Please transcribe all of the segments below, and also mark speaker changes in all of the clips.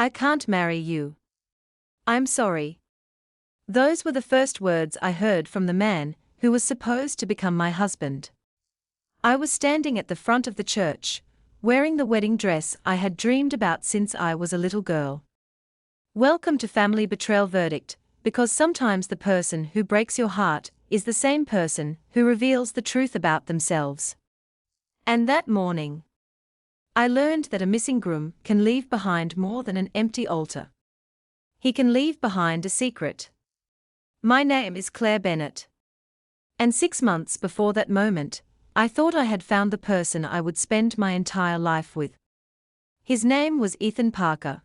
Speaker 1: I can't marry you. I'm sorry. Those were the first words I heard from the man who was supposed to become my husband. I was standing at the front of the church, wearing the wedding dress I had dreamed about since I was a little girl. Welcome to Family Betrayal Verdict, because sometimes the person who breaks your heart is the same person who reveals the truth about themselves. And that morning, I learned that a missing groom can leave behind more than an empty altar. He can leave behind a secret. My name is Claire Bennett. And 6 months before that moment, I thought I had found the person I would spend my entire life with. His name was Ethan Parker.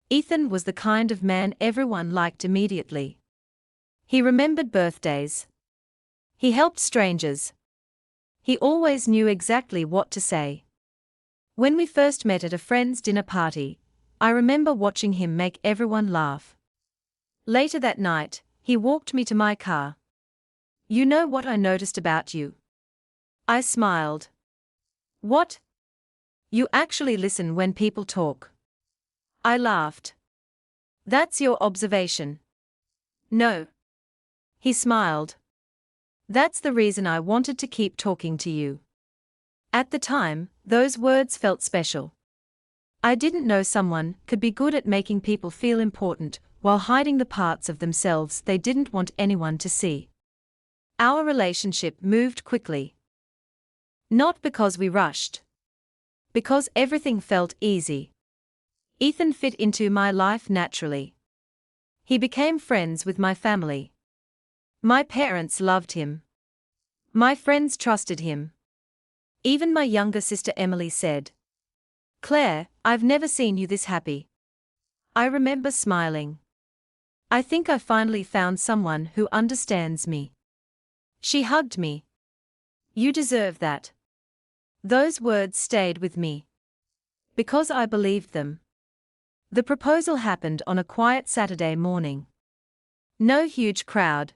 Speaker 1: Ethan was the kind of man everyone liked immediately. He remembered birthdays. He helped strangers. He always knew exactly what to say. When we first met at a friend's dinner party, I remember watching him make everyone laugh. Later that night, he walked me to my car. "You know what I noticed about you?" I smiled. "What?" "You actually listen when people talk." I laughed. "That's your observation." "No." He smiled. "That's the reason I wanted to keep talking to you." At the time, those words felt special. I didn't know someone could be good at making people feel important while hiding the parts of themselves they didn't want anyone to see. Our relationship moved quickly. Not because we rushed. Because everything felt easy. Ethan fit into my life naturally. He became friends with my family. My parents loved him. My friends trusted him. Even my younger sister Emily said, "Claire, I've never seen you this happy." I remember smiling. I think I finally found someone who understands me. She hugged me. "You deserve that." Those words stayed with me. Because I believed them. The proposal happened on a quiet Saturday morning. No huge crowd.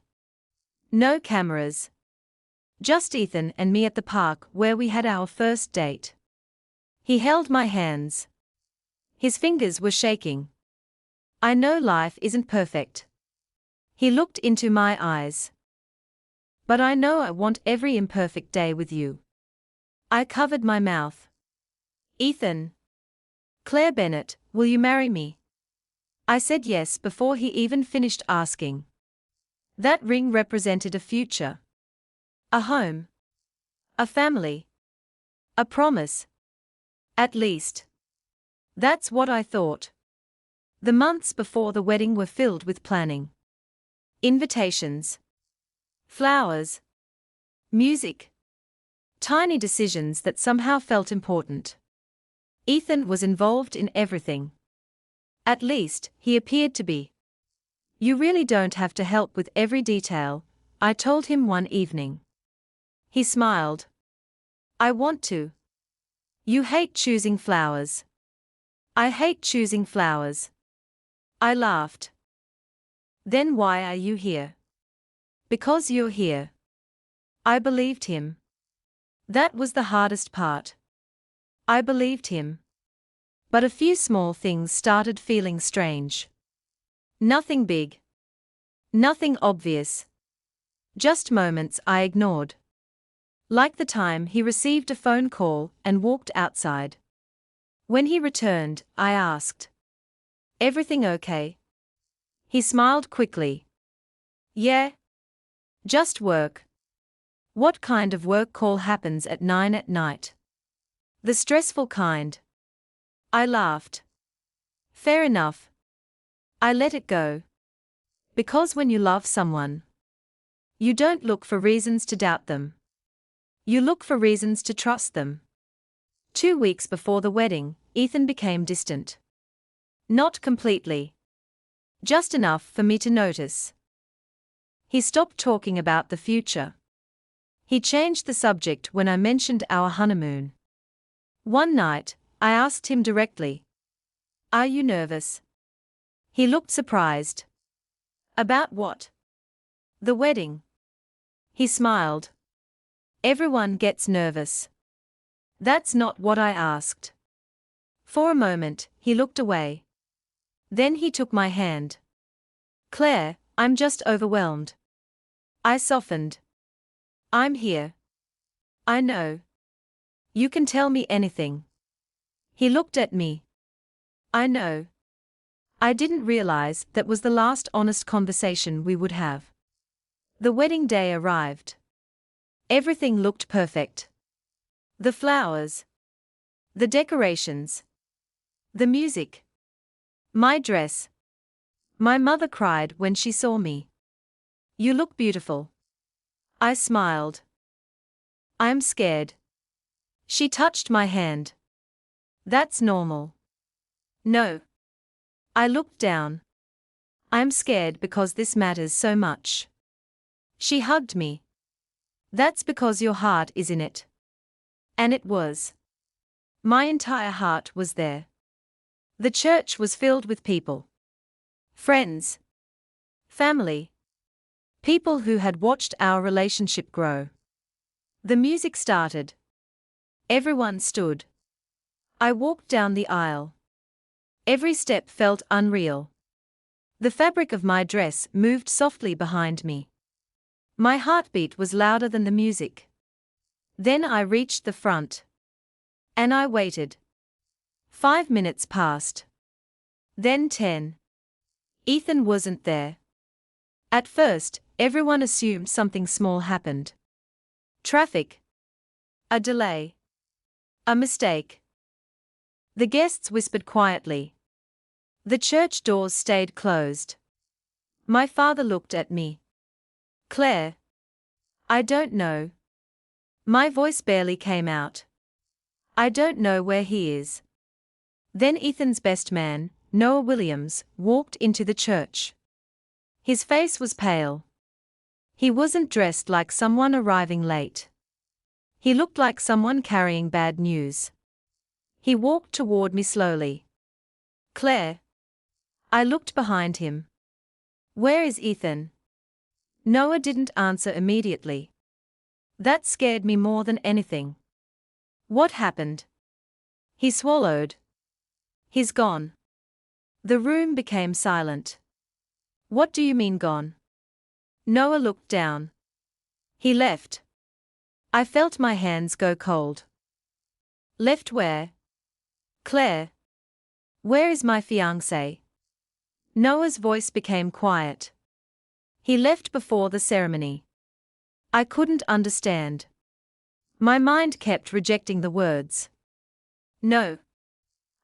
Speaker 1: No cameras. Just Ethan and me at the park where we had our first date. He held my hands. His fingers were shaking. "I know life isn't perfect." He looked into my eyes. "But I know I want every imperfect day with you." I covered my mouth. "Ethan. Claire Bennett, will you marry me?" I said yes before he even finished asking. That ring represented a future. A home. A family. A promise. At least. That's what I thought. The months before the wedding were filled with planning. Invitations. Flowers. Music. Tiny decisions that somehow felt important. Ethan was involved in everything. At least, he appeared to be. "You really don't have to help with every detail," I told him one evening. He smiled. "I want to." "You hate choosing flowers." "I hate choosing flowers." I laughed. "Then why are you here?" "Because you're here." I believed him. That was the hardest part. I believed him. But a few small things started feeling strange. Nothing big. Nothing obvious. Just moments I ignored. Like the time he received a phone call and walked outside. When he returned, I asked, "Everything okay?" He smiled quickly. "Yeah. Just work." "What kind of work call happens at 9 at night?" "The stressful kind." I laughed. "Fair enough." I let it go. Because when you love someone, you don't look for reasons to doubt them. You look for reasons to trust them. 2 weeks before the wedding, Ethan became distant. Not completely. Just enough for me to notice. He stopped talking about the future. He changed the subject when I mentioned our honeymoon. One night, I asked him directly, "Are you nervous?" He looked surprised. "About what?" "The wedding." He smiled. "Everyone gets nervous." "That's not what I asked." For a moment, he looked away. Then he took my hand. Claire, I'm just overwhelmed. I softened. I'm here. I know. You can tell me anything. He looked at me. I know. I didn't realize that was the last honest conversation we would have. The wedding day arrived. Everything looked perfect. The flowers. The decorations. The music. My dress. My mother cried when she saw me. You look beautiful. I smiled. I'm scared. She touched my hand. That's normal. No. I looked down. I'm scared because this matters so much. She hugged me. That's because your heart is in it. And it was. My entire heart was there. The church was filled with people. Friends. Family. People who had watched our relationship grow. The music started. Everyone stood. I walked down the aisle. Every step felt unreal. The fabric of my dress moved softly behind me. My heartbeat was louder than the music. Then I reached the front. And I waited. 5 minutes passed. Then 10. Ethan wasn't there. At first, everyone assumed something small happened. Traffic. A delay. A mistake. The guests whispered quietly. The church doors stayed closed. My father looked at me. Claire. I don't know. My voice barely came out. I don't know where he is. Then Ethan's best man, Noah Williams, walked into the church. His face was pale. He wasn't dressed like someone arriving late. He looked like someone carrying bad news. He walked toward me slowly. Claire. I looked behind him. Where is Ethan? Noah didn't answer immediately. That scared me more than anything. What happened? He swallowed. He's gone. The room became silent. What do you mean gone? Noah looked down. He left. I felt my hands go cold. Left where? Claire. Where is my fiancé? Noah's voice became quiet. He left before the ceremony. I couldn't understand. My mind kept rejecting the words. No.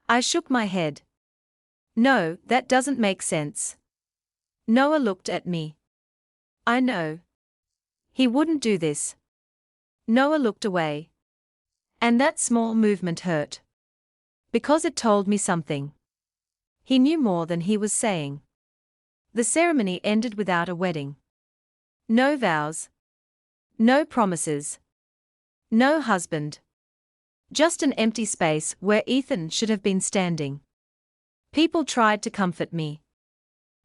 Speaker 1: I shook my head. No, that doesn't make sense. Noah looked at me. I know. He wouldn't do this. Noah looked away. And that small movement hurt. Because it told me something. He knew more than he was saying. The ceremony ended without a wedding. No vows. No promises. No husband. Just an empty space where Ethan should have been standing. People tried to comfort me.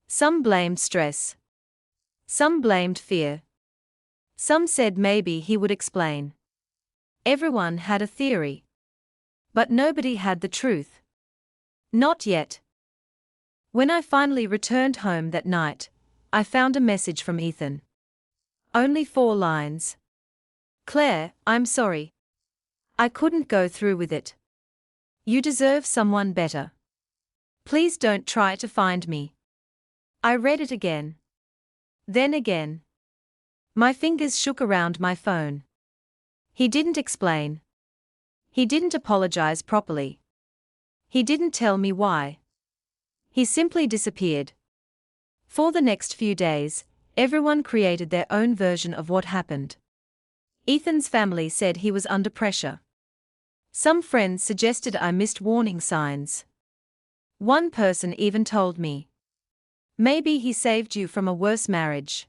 Speaker 1: Some blamed stress. Some blamed fear. Some said maybe he would explain. Everyone had a theory. But nobody had the truth. Not yet. When I finally returned home that night, I found a message from Ethan. Only 4 lines. Claire, I'm sorry. I couldn't go through with it. You deserve someone better. Please don't try to find me. I read it again. Then again. My fingers shook around my phone. He didn't explain. He didn't apologize properly. He didn't tell me why. He simply disappeared. For the next few days, everyone created their own version of what happened. Ethan's family said he was under pressure. Some friends suggested I missed warning signs. One person even told me, maybe he saved you from a worse marriage.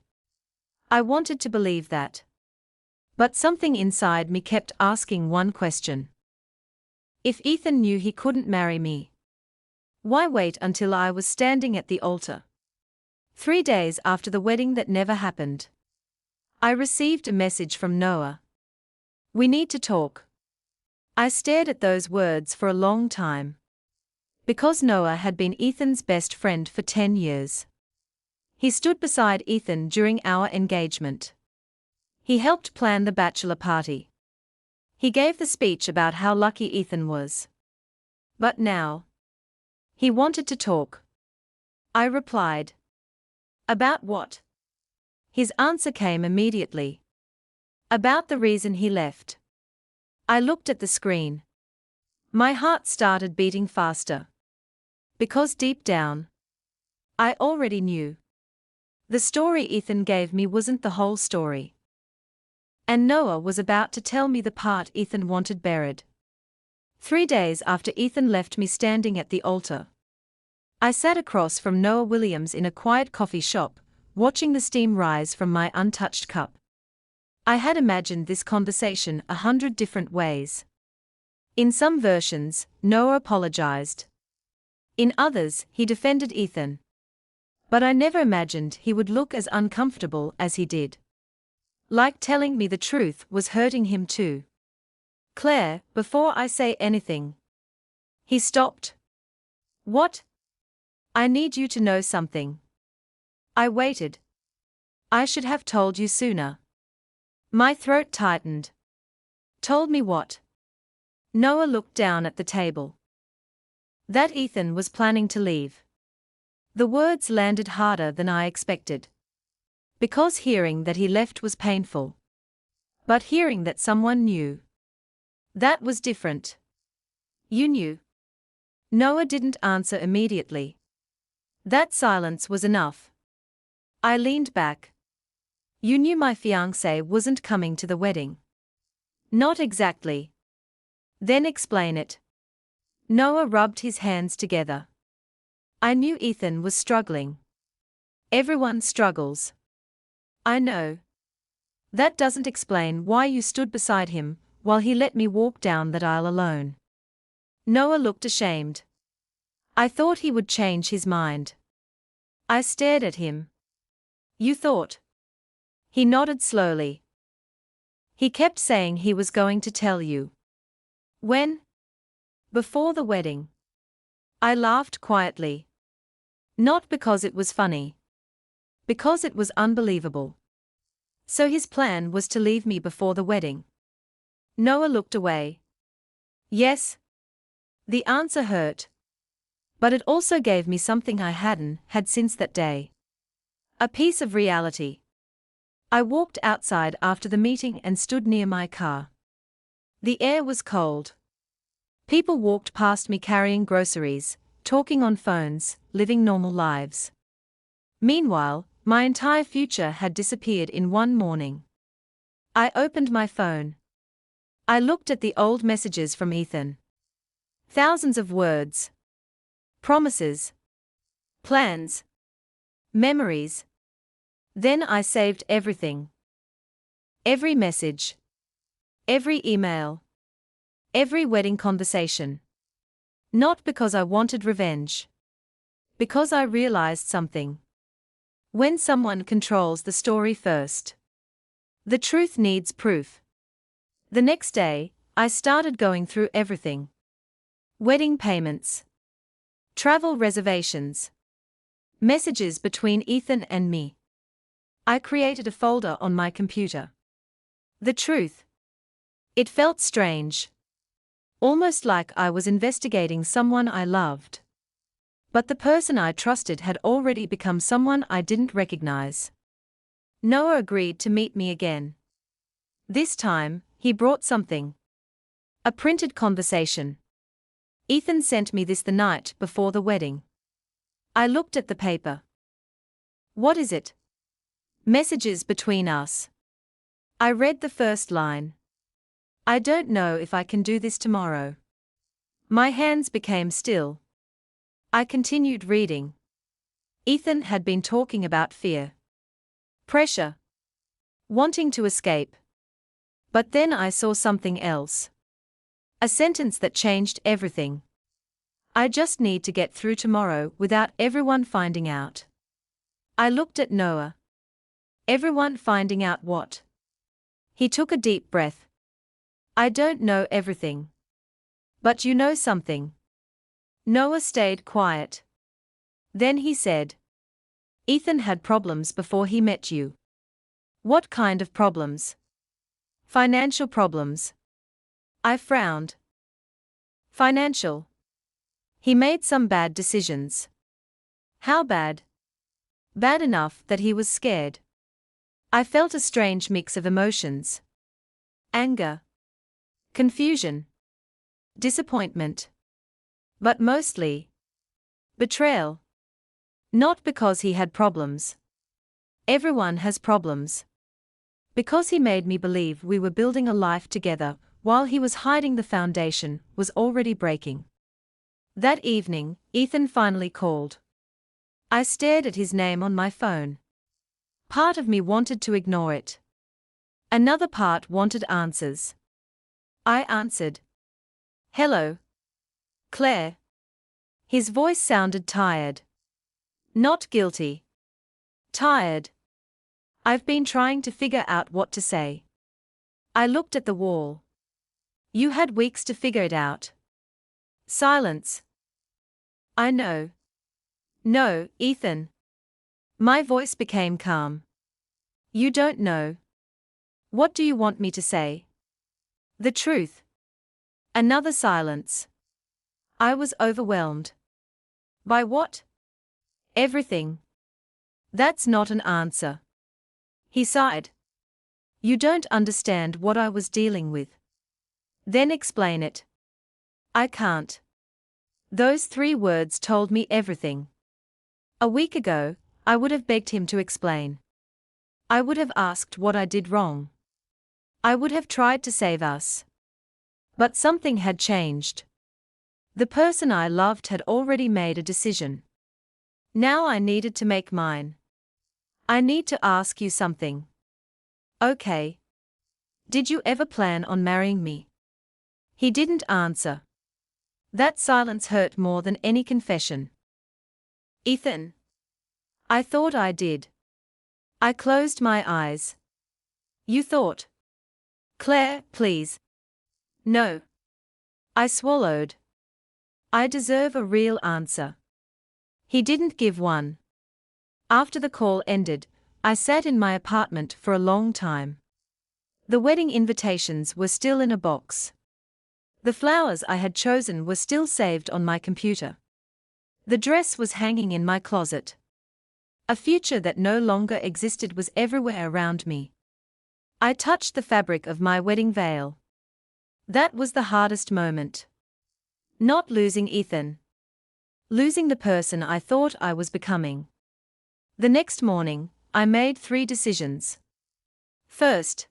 Speaker 1: I wanted to believe that. But something inside me kept asking one question. If Ethan knew he couldn't marry me, why wait until I was standing at the altar? 3 days after the wedding that never happened, I received a message from Noah. We need to talk. I stared at those words for a long time. Because Noah had been Ethan's best friend for 10 years. He stood beside Ethan during our engagement. He helped plan the bachelor party. He gave the speech about how lucky Ethan was. But now, he wanted to talk. I replied. About what? His answer came immediately. About the reason he left. I looked at the screen. My heart started beating faster. Because deep down, I already knew. The story Ethan gave me wasn't the whole story. And Noah was about to tell me the part Ethan wanted buried. 3 days after Ethan left me standing at the altar, I sat across from Noah Williams in a quiet coffee shop, watching the steam rise from my untouched cup. I had imagined this conversation 100 different ways. In some versions, Noah apologized. In others, he defended Ethan. But I never imagined he would look as uncomfortable as he did. Like telling me the truth was hurting him too. Claire, before I say anything. He stopped. What? I need you to know something. I waited. I should have told you sooner. My throat tightened. Told me what? Noah looked down at the table. That Ethan was planning to leave. The words landed harder than I expected. Because hearing that he left was painful. But hearing that someone knew. That was different. You knew. Noah didn't answer immediately. That silence was enough. I leaned back. You knew my fiancé wasn't coming to the wedding. Not exactly. Then explain it. Noah rubbed his hands together. I knew Ethan was struggling. Everyone struggles. I know. That doesn't explain why you stood beside him while he let me walk down that aisle alone. Noah looked ashamed. I thought he would change his mind. I stared at him. You thought? He nodded slowly. He kept saying he was going to tell you. When? Before the wedding. I laughed quietly. Not because it was funny. Because it was unbelievable. So his plan was to leave me before the wedding. Noah looked away. Yes. The answer hurt. But it also gave me something I hadn't had since that day. A piece of reality. I walked outside after the meeting and stood near my car. The air was cold. People walked past me carrying groceries, talking on phones, living normal lives. Meanwhile, my entire future had disappeared in one morning. I opened my phone. I looked at the old messages from Ethan. Thousands of words. Promises. Plans. Memories. Then I saved everything. Every message. Every email. Every wedding conversation. Not because I wanted revenge. Because I realized something. When someone controls the story first, the truth needs proof. The next day, I started going through everything. Wedding payments. Travel reservations. Messages between Ethan and me. I created a folder on my computer. The truth. It felt strange. Almost like I was investigating someone I loved. But the person I trusted had already become someone I didn't recognize. Noah agreed to meet me again. This time, he brought something. A printed conversation. Ethan sent me this the night before the wedding. I looked at the paper. What is it? Messages between us. I read the first line. I don't know if I can do this tomorrow. My hands became still. I continued reading. Ethan had been talking about fear. Pressure. Wanting to escape. But then I saw something else. A sentence that changed everything. I just need to get through tomorrow without everyone finding out. I looked at Noah. Everyone finding out what? He took a deep breath. I don't know everything. But you know something. Noah stayed quiet. Then he said, Ethan had problems before he met you. What kind of problems? Financial problems. I frowned. Financial. He made some bad decisions. How bad? Bad enough that he was scared. I felt a strange mix of emotions. Anger. Confusion. Disappointment. But mostly, betrayal. Not because he had problems. Everyone has problems. Because he made me believe we were building a life together, while he was hiding the foundation was already breaking. That evening, Ethan finally called. I stared at his name on my phone. Part of me wanted to ignore it. Another part wanted answers. I answered. Hello. Claire. His voice sounded tired. Not guilty. Tired. I've been trying to figure out what to say. I looked at the wall. You had weeks to figure it out. Silence. I know. No, Ethan. My voice became calm. You don't know. What do you want me to say? The truth. Another silence. I was overwhelmed. By what? Everything. That's not an answer. He sighed. You don't understand what I was dealing with. Then explain it. I can't. Those 3 words told me everything. A week ago, I would have begged him to explain. I would have asked what I did wrong. I would have tried to save us. But something had changed. The person I loved had already made a decision. Now I needed to make mine. I need to ask you something. Okay. Did you ever plan on marrying me? He didn't answer. That silence hurt more than any confession. Ethan. I thought I did. I closed my eyes. You thought. Claire, please. No. I swallowed. I deserve a real answer. He didn't give one. After the call ended, I sat in my apartment for a long time. The wedding invitations were still in a box. The flowers I had chosen were still saved on my computer. The dress was hanging in my closet. A future that no longer existed was everywhere around me. I touched the fabric of my wedding veil. That was the hardest moment. Not losing Ethan. Losing the person I thought I was becoming. The next morning, I made 3 decisions. First,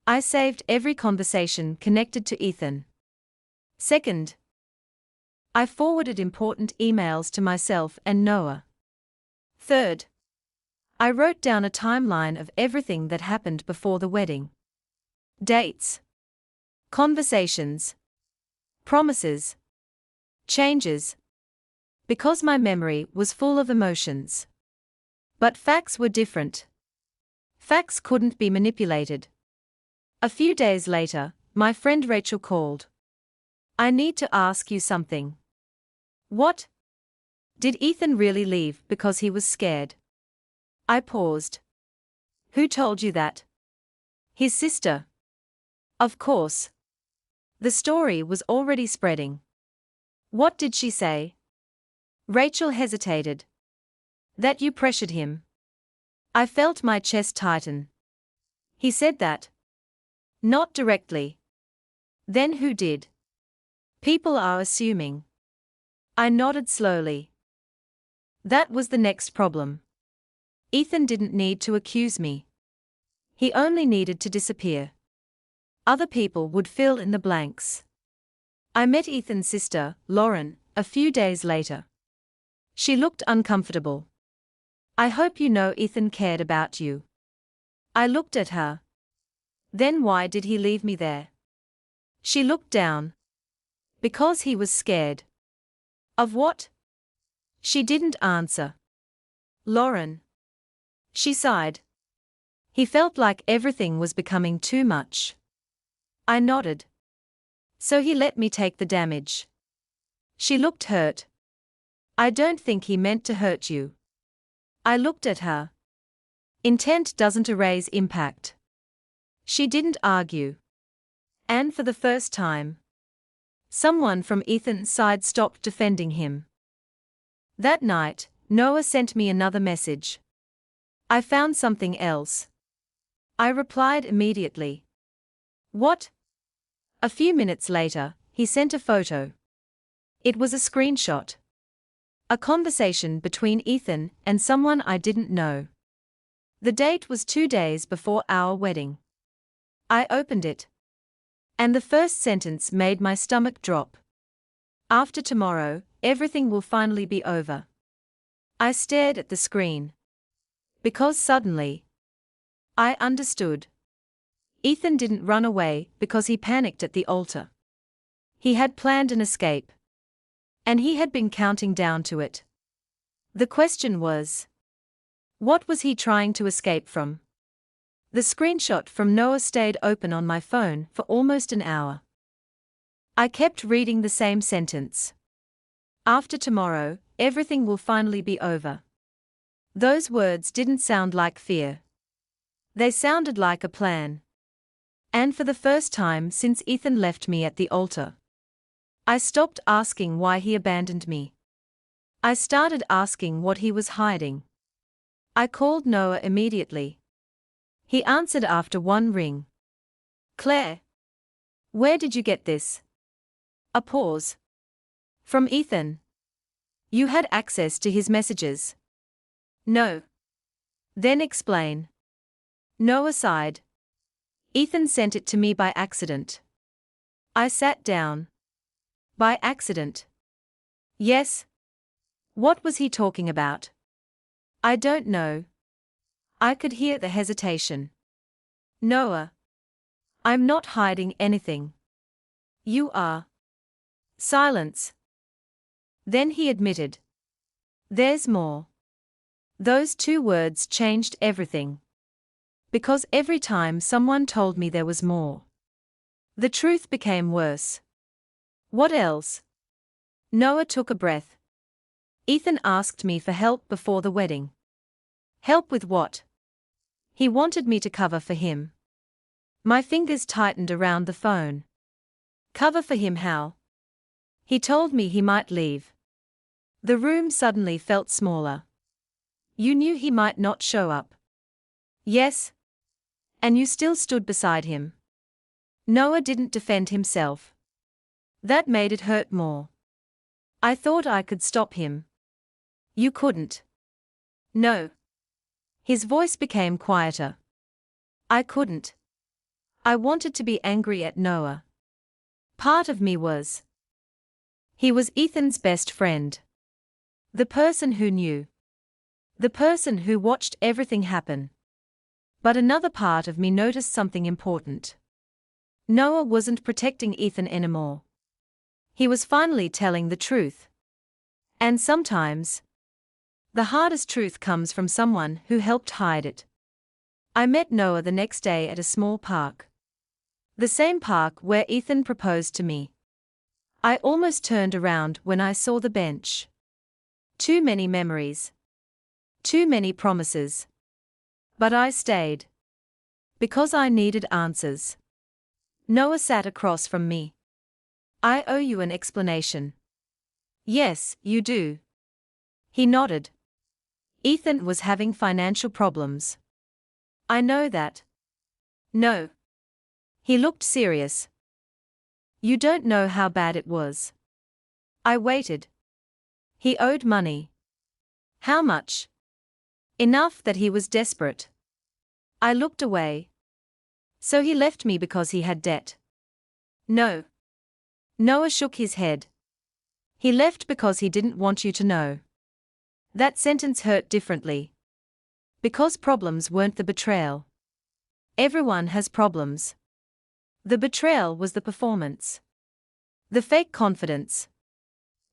Speaker 1: I saved every conversation connected to Ethan. Second, I forwarded important emails to myself and Noah. Third, I wrote down a timeline of everything that happened before the wedding. Dates. Conversations. Promises. Changes. Because my memory was full of emotions. But facts were different. Facts couldn't be manipulated. A few days later, my friend Rachel called. I need to ask you something. What? Did Ethan really leave because he was scared? I paused. Who told you that? His sister. Of course. The story was already spreading. What did she say? Rachel hesitated. That you pressured him. I felt my chest tighten. He said that. Not directly. Then who did? People are assuming. I nodded slowly. That was the next problem. Ethan didn't need to accuse me. He only needed to disappear. Other people would fill in the blanks. I met Ethan's sister, Lauren, a few days later. She looked uncomfortable. I hope you know Ethan cared about you. I looked at her. Then why did he leave me there? She looked down. Because he was scared. Of what? She didn't answer. Lauren. She sighed. He felt like everything was becoming too much. I nodded. So he let me take the damage. She looked hurt. I don't think he meant to hurt you. I looked at her. Intent doesn't erase impact. She didn't argue. And for the first time, someone from Ethan's side stopped defending him. That night, Noah sent me another message. I found something else. I replied immediately. What? A few minutes later, he sent a photo. It was a screenshot. A conversation between Ethan and someone I didn't know. The date was 2 days before our wedding. I opened it. And the first sentence made my stomach drop. After tomorrow, everything will finally be over. I stared at the screen. Because suddenly, I understood. Ethan didn't run away because he panicked at the altar. He had planned an escape. And he had been counting down to it. The question was, what was he trying to escape from? The screenshot from Noah stayed open on my phone for almost an hour. I kept reading the same sentence. After tomorrow, everything will finally be over. Those words didn't sound like fear. They sounded like a plan. And for the first time since Ethan left me at the altar, I stopped asking why he abandoned me. I started asking what he was hiding. I called Noah immediately. He answered after one ring. Claire. Where did you get this? A pause. From Ethan. You had access to his messages. No. Then explain. Noah sighed. Ethan sent it to me by accident. I sat down. By accident? Yes. What was he talking about? I don't know. I could hear the hesitation. Noah. I'm not hiding anything. You are. Silence. Then he admitted. There's more. Those 2 words changed everything. Because every time someone told me there was more, the truth became worse. What else? Noah took a breath. Ethan asked me for help before the wedding. Help with what? He wanted me to cover for him. My fingers tightened around the phone. Cover for him how? He told me he might leave. The room suddenly felt smaller. You knew he might not show up. Yes. And you still stood beside him. Noah didn't defend himself. That made it hurt more. I thought I could stop him. You couldn't. No. His voice became quieter. I couldn't. I wanted to be angry at Noah. Part of me was. He was Ethan's best friend. The person who knew. The person who watched everything happen. But another part of me noticed something important. Noah wasn't protecting Ethan anymore. He was finally telling the truth. And sometimes, the hardest truth comes from someone who helped hide it. I met Noah the next day at a small park. The same park where Ethan proposed to me. I almost turned around when I saw the bench. Too many memories. Too many promises. But I stayed. Because I needed answers. Noah sat across from me. I owe you an explanation. Yes, you do. He nodded. Ethan was having financial problems. I know that. No. He looked serious. You don't know how bad it was. I waited. He owed money. How much? Enough that he was desperate. I looked away. So he left me because he had debt? No. Noah shook his head. He left because he didn't want you to know. That sentence hurt differently. Because problems weren't the betrayal. Everyone has problems. The betrayal was the performance. The fake confidence.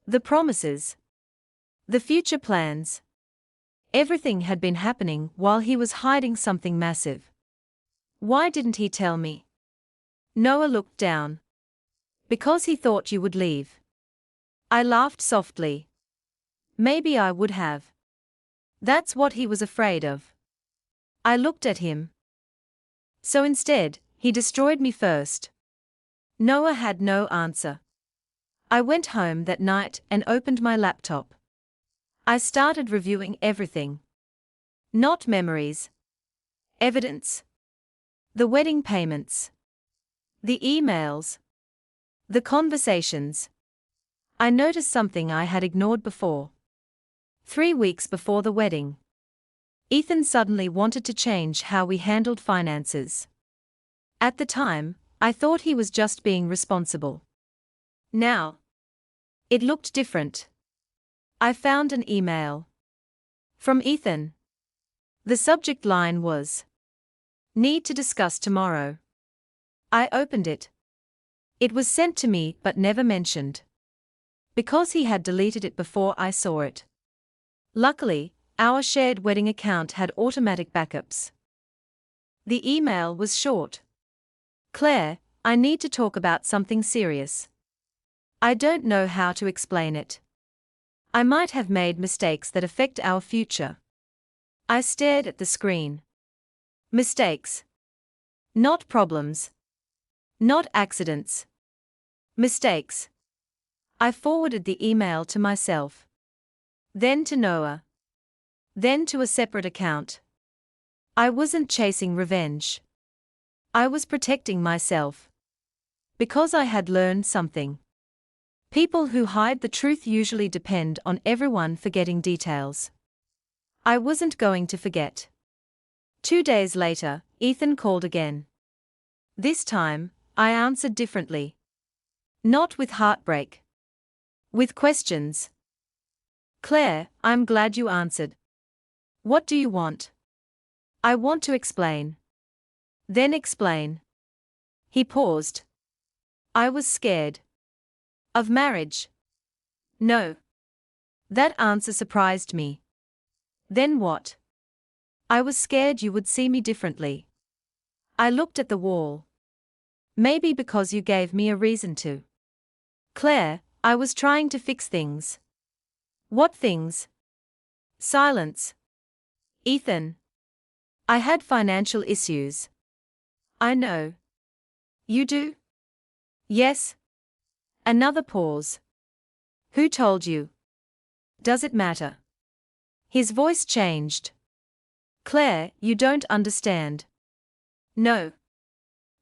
Speaker 1: The promises. The future plans. Everything had been happening while he was hiding something massive. Why didn't he tell me? Noah looked down. Because he thought you would leave. I laughed softly. Maybe I would have. That's what he was afraid of. I looked at him. So instead, he destroyed me first. Noah had no answer. I went home that night and opened my laptop. I started reviewing everything. Not memories. Evidence. The wedding payments. The emails. The conversations. I noticed something I had ignored before. 3 weeks before the wedding, Ethan suddenly wanted to change how we handled finances. At the time, I thought he was just being responsible. Now, it looked different. I found an email from Ethan. The subject line was, "Need to discuss tomorrow." I opened it. It was sent to me but never mentioned. Because he had deleted it before I saw it. Luckily, our shared wedding account had automatic backups. The email was short. "Claire, I need to talk about something serious. I don't know how to explain it. I might have made mistakes that affect our future." I stared at the screen. Mistakes. Not problems. Not accidents. Mistakes. I forwarded the email to myself. Then to Noah. Then to a separate account. I wasn't chasing revenge. I was protecting myself. Because I had learned something. People who hide the truth usually depend on everyone forgetting details. I wasn't going to forget. 2 days later, Ethan called again. This time, I answered differently. Not with heartbreak. With questions. "Claire, I'm glad you answered. What do you want?" "I want to explain." "Then explain." He paused. I was scared. Of marriage? No. That answer surprised me. Then what? I was scared you would see me differently. I looked at the wall. Maybe because you gave me a reason to. "Claire, I was trying to fix things." "What things?" Silence. "Ethan. I had financial issues." "I know." "You do?" "Yes." Another pause. "Who told you?" "Does it matter?" His voice changed. "Claire, you don't understand." "No."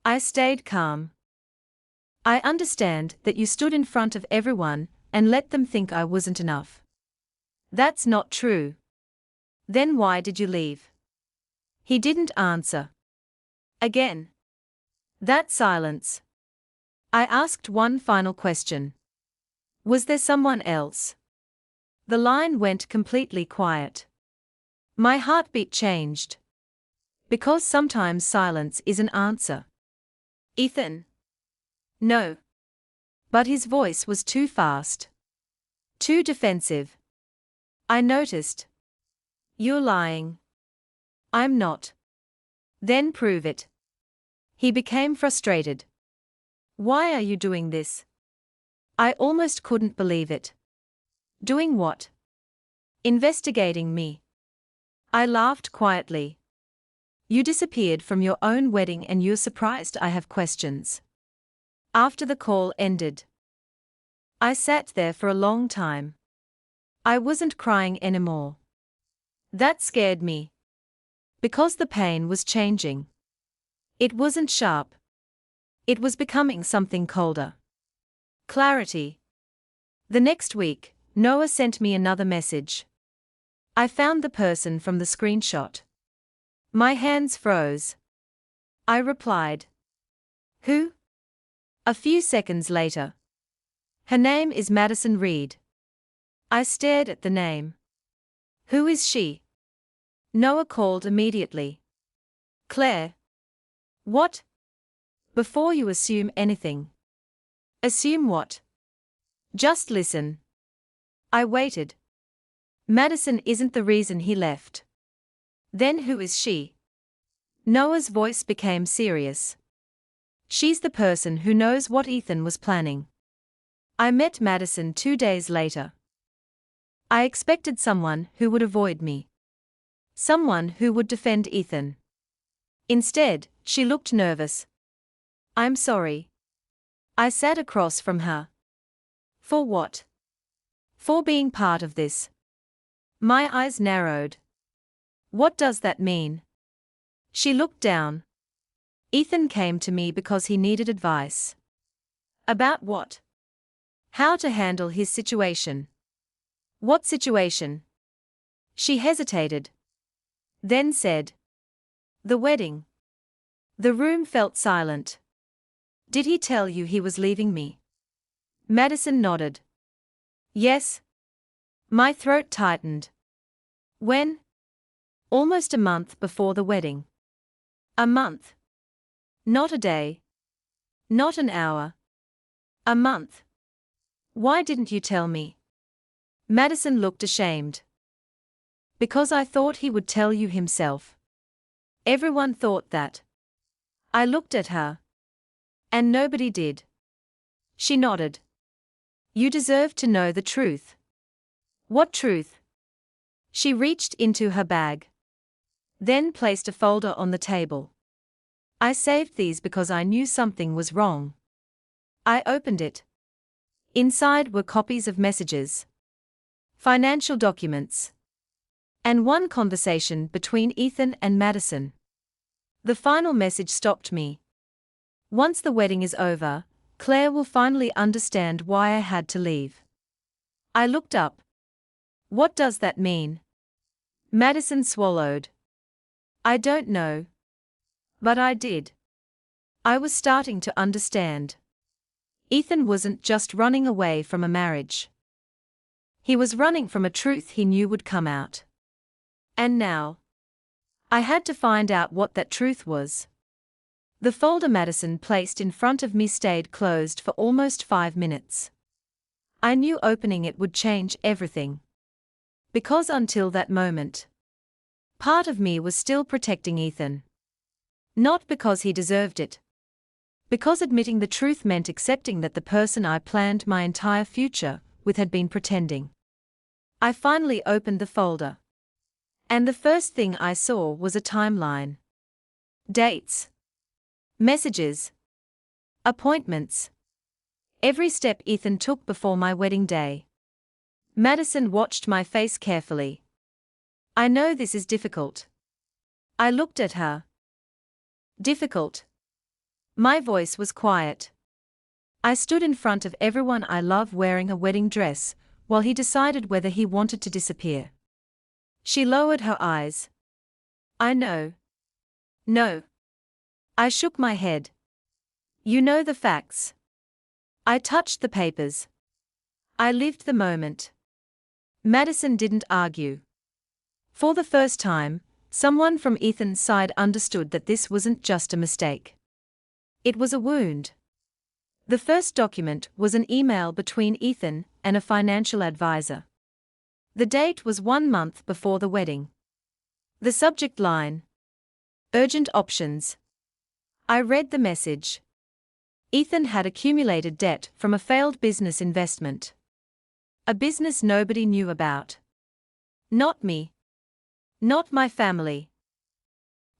Speaker 1: I stayed calm. "I understand that you stood in front of everyone and let them think I wasn't enough." "That's not true." "Then why did you leave?" He didn't answer. Again. That silence. I asked one final question. "Was there someone else?" The line went completely quiet. My heartbeat changed. Because sometimes silence is an answer. "Ethan." "No." But his voice was too fast. Too defensive. I noticed. "You're lying." "I'm not." "Then prove it." He became frustrated. "Why are you doing this?" I almost couldn't believe it. "Doing what?" "Investigating me." I laughed quietly. "You disappeared from your own wedding and you're surprised I have questions." After the call ended, I sat there for a long time. I wasn't crying anymore. That scared me. Because the pain was changing. It wasn't sharp. It was becoming something colder. Clarity. The next week, Noah sent me another message. I found the person from the screenshot. My hands froze. I replied. "Who?" A few seconds later. "Her name is Madison Reed." I stared at the name. "Who is she?" Noah called immediately. "Claire." "What?" "Before you assume anything." "Assume what?" "Just listen." I waited. "Madison isn't the reason he left." "Then who is she?" Noah's voice became serious. "She's the person who knows what Ethan was planning." I met Madison 2 days later. I expected someone who would avoid me. Someone who would defend Ethan. Instead, she looked nervous. I'm sorry. I sat across from her. For what? For being part of this. My eyes narrowed. What does that mean? She looked down. Ethan came to me because he needed advice. About what? How to handle his situation. What situation? She hesitated. Then said. The wedding. The room felt silent. Did he tell you he was leaving me? Madison nodded. Yes. My throat tightened. When? Almost a month before the wedding. A month. Not a day. Not an hour. A month. Why didn't you tell me? Madison looked ashamed. Because I thought he would tell you himself. Everyone thought that. I looked at her. And nobody did. She nodded. You deserve to know the truth. What truth? She reached into her bag. Then placed a folder on the table. I saved these because I knew something was wrong. I opened it. Inside were copies of messages, financial documents, and one conversation between Ethan and Madison. The final message stopped me. Once the wedding is over, Claire will finally understand why I had to leave. I looked up. What does that mean? Madison swallowed. I don't know. But I did. I was starting to understand. Ethan wasn't just running away from a marriage. He was running from a truth he knew would come out. And now, I had to find out what that truth was. The folder Madison placed in front of me stayed closed for almost 5 minutes. I knew opening it would change everything. Because until that moment, part of me was still protecting Ethan. Not because he deserved it. Because admitting the truth meant accepting that the person I planned my entire future with had been pretending. I finally opened the folder. And the first thing I saw was a timeline. Dates. Messages. Appointments. Every step Ethan took before my wedding day. Madison watched my face carefully. I know this is difficult. I looked at her. Difficult. My voice was quiet. I stood in front of everyone I love wearing a wedding dress, while he decided whether he wanted to disappear. She lowered her eyes. I know. No. I shook my head. You know the facts. I touched the papers. I lived the moment. Madison didn't argue. For the first time, someone from Ethan's side understood that this wasn't just a mistake. It was a wound. The first document was an email between Ethan and a financial advisor. The date was 1 month before the wedding. The subject line: Urgent options. I read the message. Ethan had accumulated debt from a failed business investment. A business nobody knew about. Not me. Not my family.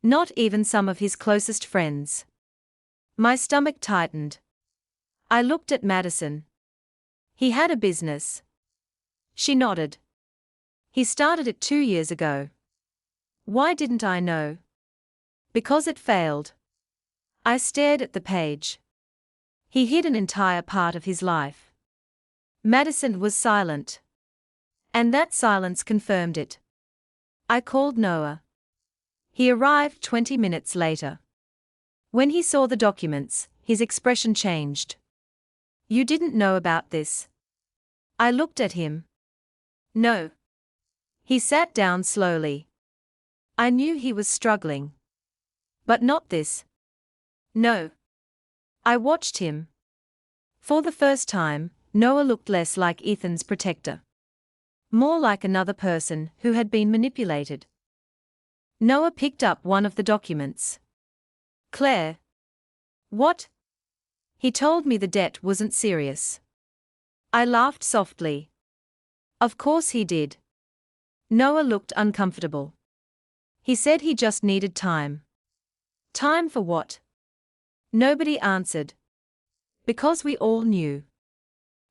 Speaker 1: Not even some of his closest friends. My stomach tightened. I looked at Madison. He had a business. She nodded. He started it 2 years ago. Why didn't I know? Because it failed. I stared at the page. He hid an entire part of his life. Madison was silent. And that silence confirmed it. I called Noah. He arrived 20 minutes later. When he saw the documents, his expression changed. You didn't know about this? I looked at him. No. He sat down slowly. I knew he was struggling. But not this. No. I watched him. For the first time, Noah looked less like Ethan's protector. More like another person who had been manipulated. Noah picked up one of the documents. Claire. What? He told me the debt wasn't serious. I laughed softly. Of course he did. Noah looked uncomfortable. He said he just needed time. Time for what? Nobody answered. Because we all knew.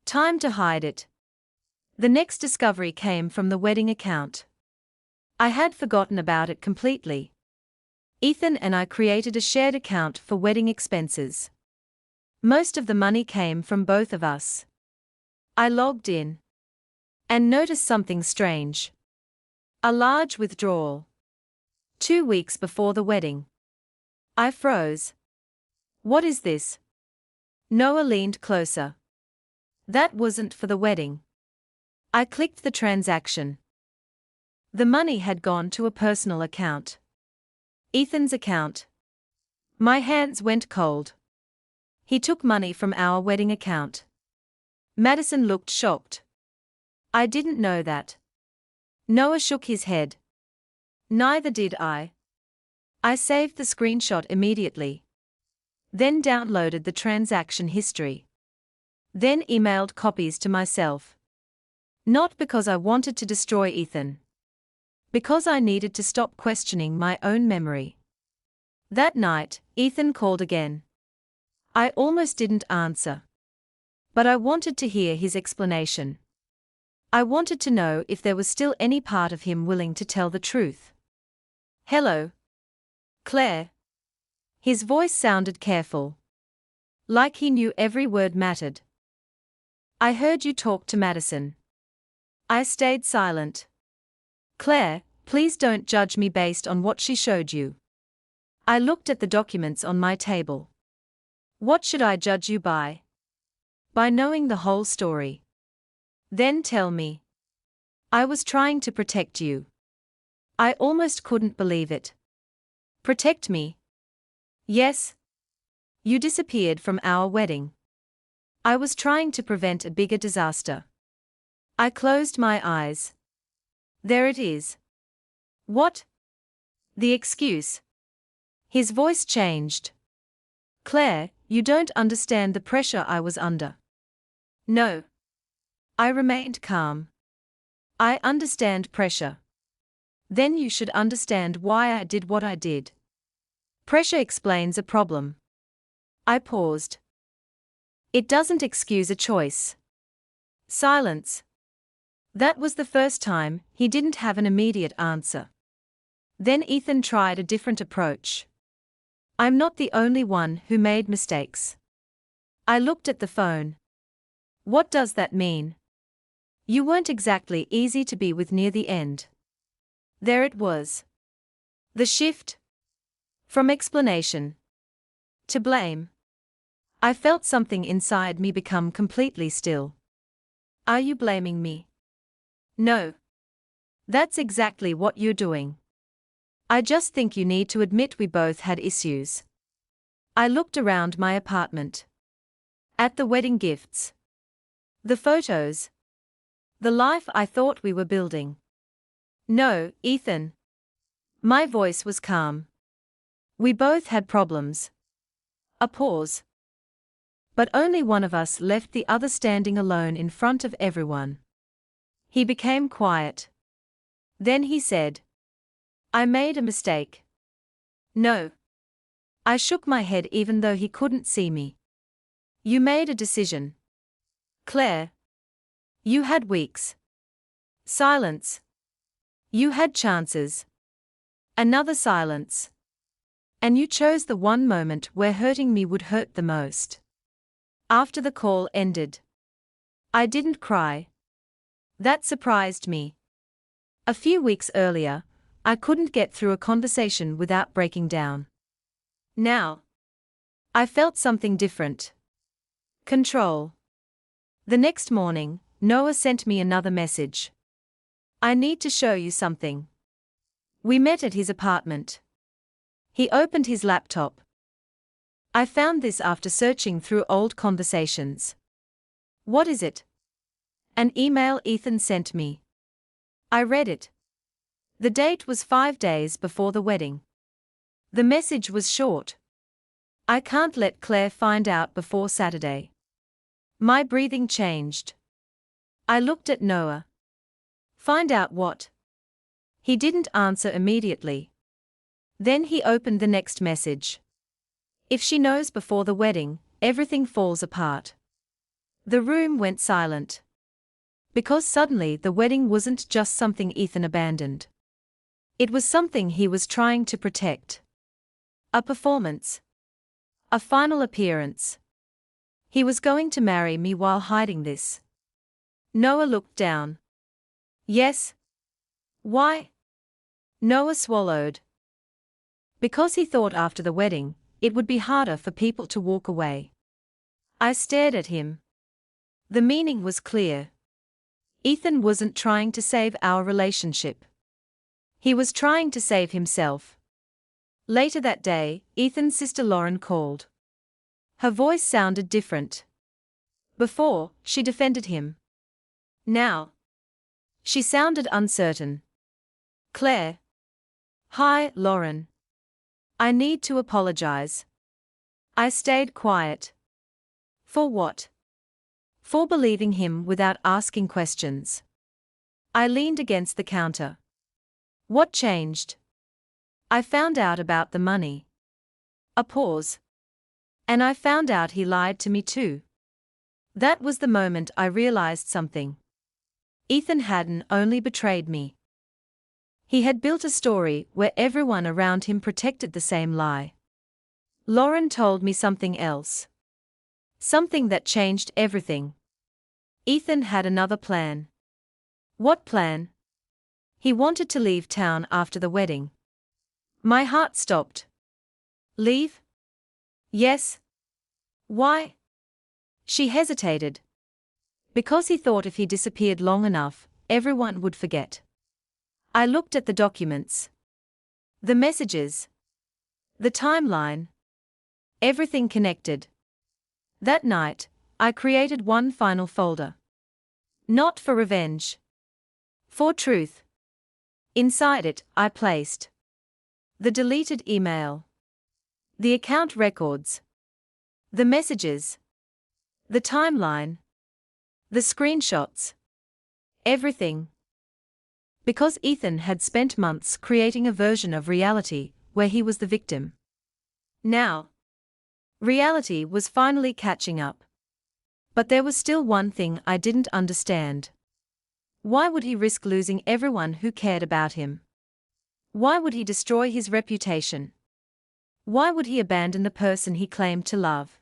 Speaker 1: Time to hide it. The next discovery came from the wedding account. I had forgotten about it completely. Ethan and I created a shared account for wedding expenses. Most of the money came from both of us. I logged in and noticed something strange. A large withdrawal. 2 weeks before the wedding. I froze. What is this? Noah leaned closer. That wasn't for the wedding. I clicked the transaction. The money had gone to a personal account. Ethan's account. My hands went cold. He took money from our wedding account. Madison looked shocked. I didn't know that. Noah shook his head. Neither did I. I saved the screenshot immediately. Then downloaded the transaction history. Then emailed copies to myself. Not because I wanted to destroy Ethan. Because I needed to stop questioning my own memory. That night, Ethan called again. I almost didn't answer. But I wanted to hear his explanation. I wanted to know if there was still any part of him willing to tell the truth. Hello, Claire. His voice sounded careful. Like he knew every word mattered. I heard you talk to Madison. I stayed silent. Claire, please don't judge me based on what she showed you. I looked at the documents on my table. What should I judge you by? By knowing the whole story. Then tell me. I was trying to protect you. I almost couldn't believe it. Protect me? Yes. You disappeared from our wedding. I was trying to prevent a bigger disaster. I closed my eyes. There it is. What? The excuse. His voice changed. Claire, you don't understand the pressure I was under. No. I remained calm. I understand pressure. Then you should understand why I did what I did. Pressure explains a problem. I paused. It doesn't excuse a choice. Silence. That was the first time he didn't have an immediate answer. Then Ethan tried a different approach. I'm not the only one who made mistakes. I looked at the phone. What does that mean? You weren't exactly easy to be with near the end. There it was. The shift. From explanation to blame. I felt something inside me become completely still. Are you blaming me? No. That's exactly what you're doing. I just think you need to admit we both had issues. I looked around my apartment. At the wedding gifts. The photos. The life I thought we were building. No, Ethan. My voice was calm. We both had problems. A pause. But only one of us left the other standing alone in front of everyone. He became quiet. Then he said, I made a mistake. No. I shook my head even though he couldn't see me. You made a decision. Claire. You had weeks. Silence. You had chances. Another silence. And you chose the one moment where hurting me would hurt the most. After the call ended. I didn't cry. That surprised me. A few weeks earlier, I couldn't get through a conversation without breaking down. Now, I felt something different. Control. The next morning, Noah sent me another message. I need to show you something. We met at his apartment. He opened his laptop. I found this after searching through old conversations. What is it? An email Ethan sent me. I read it. The date was 5 days before the wedding. The message was short. I can't let Claire find out before Saturday. My breathing changed. I looked at Noah. Find out what? He didn't answer immediately. Then he opened the next message. If she knows before the wedding, everything falls apart. The room went silent. Because suddenly the wedding wasn't just something Ethan abandoned. It was something he was trying to protect. A performance. A final appearance. He was going to marry me while hiding this. Noah looked down. Yes. Why? Noah swallowed. Because he thought after the wedding, it would be harder for people to walk away. I stared at him. The meaning was clear. Ethan wasn't trying to save our relationship. He was trying to save himself. Later that day, Ethan's sister Lauren called. Her voice sounded different. Before, she defended him. Now, she sounded uncertain. Claire. Hi, Lauren. I need to apologize. I stayed quiet. For what? For believing him without asking questions. I leaned against the counter. What changed? I found out about the money. A pause. And I found out he lied to me too. That was the moment I realized something. Ethan hadn't only betrayed me. He had built a story where everyone around him protected the same lie. Lauren told me something else. Something that changed everything. Ethan had another plan. What plan? He wanted to leave town after the wedding. My heart stopped. Leave? Yes. Why? She hesitated. Because he thought if he disappeared long enough, everyone would forget. I looked at the documents. The messages. The timeline. Everything connected. That night, I created one final folder. Not for revenge. For truth. Inside it, I placed the deleted email, the account records, the messages, the timeline, the screenshots. Everything. Because Ethan had spent months creating a version of reality where he was the victim. Now, reality was finally catching up. But there was still one thing I didn't understand. Why would he risk losing everyone who cared about him? Why would he destroy his reputation? Why would he abandon the person he claimed to love?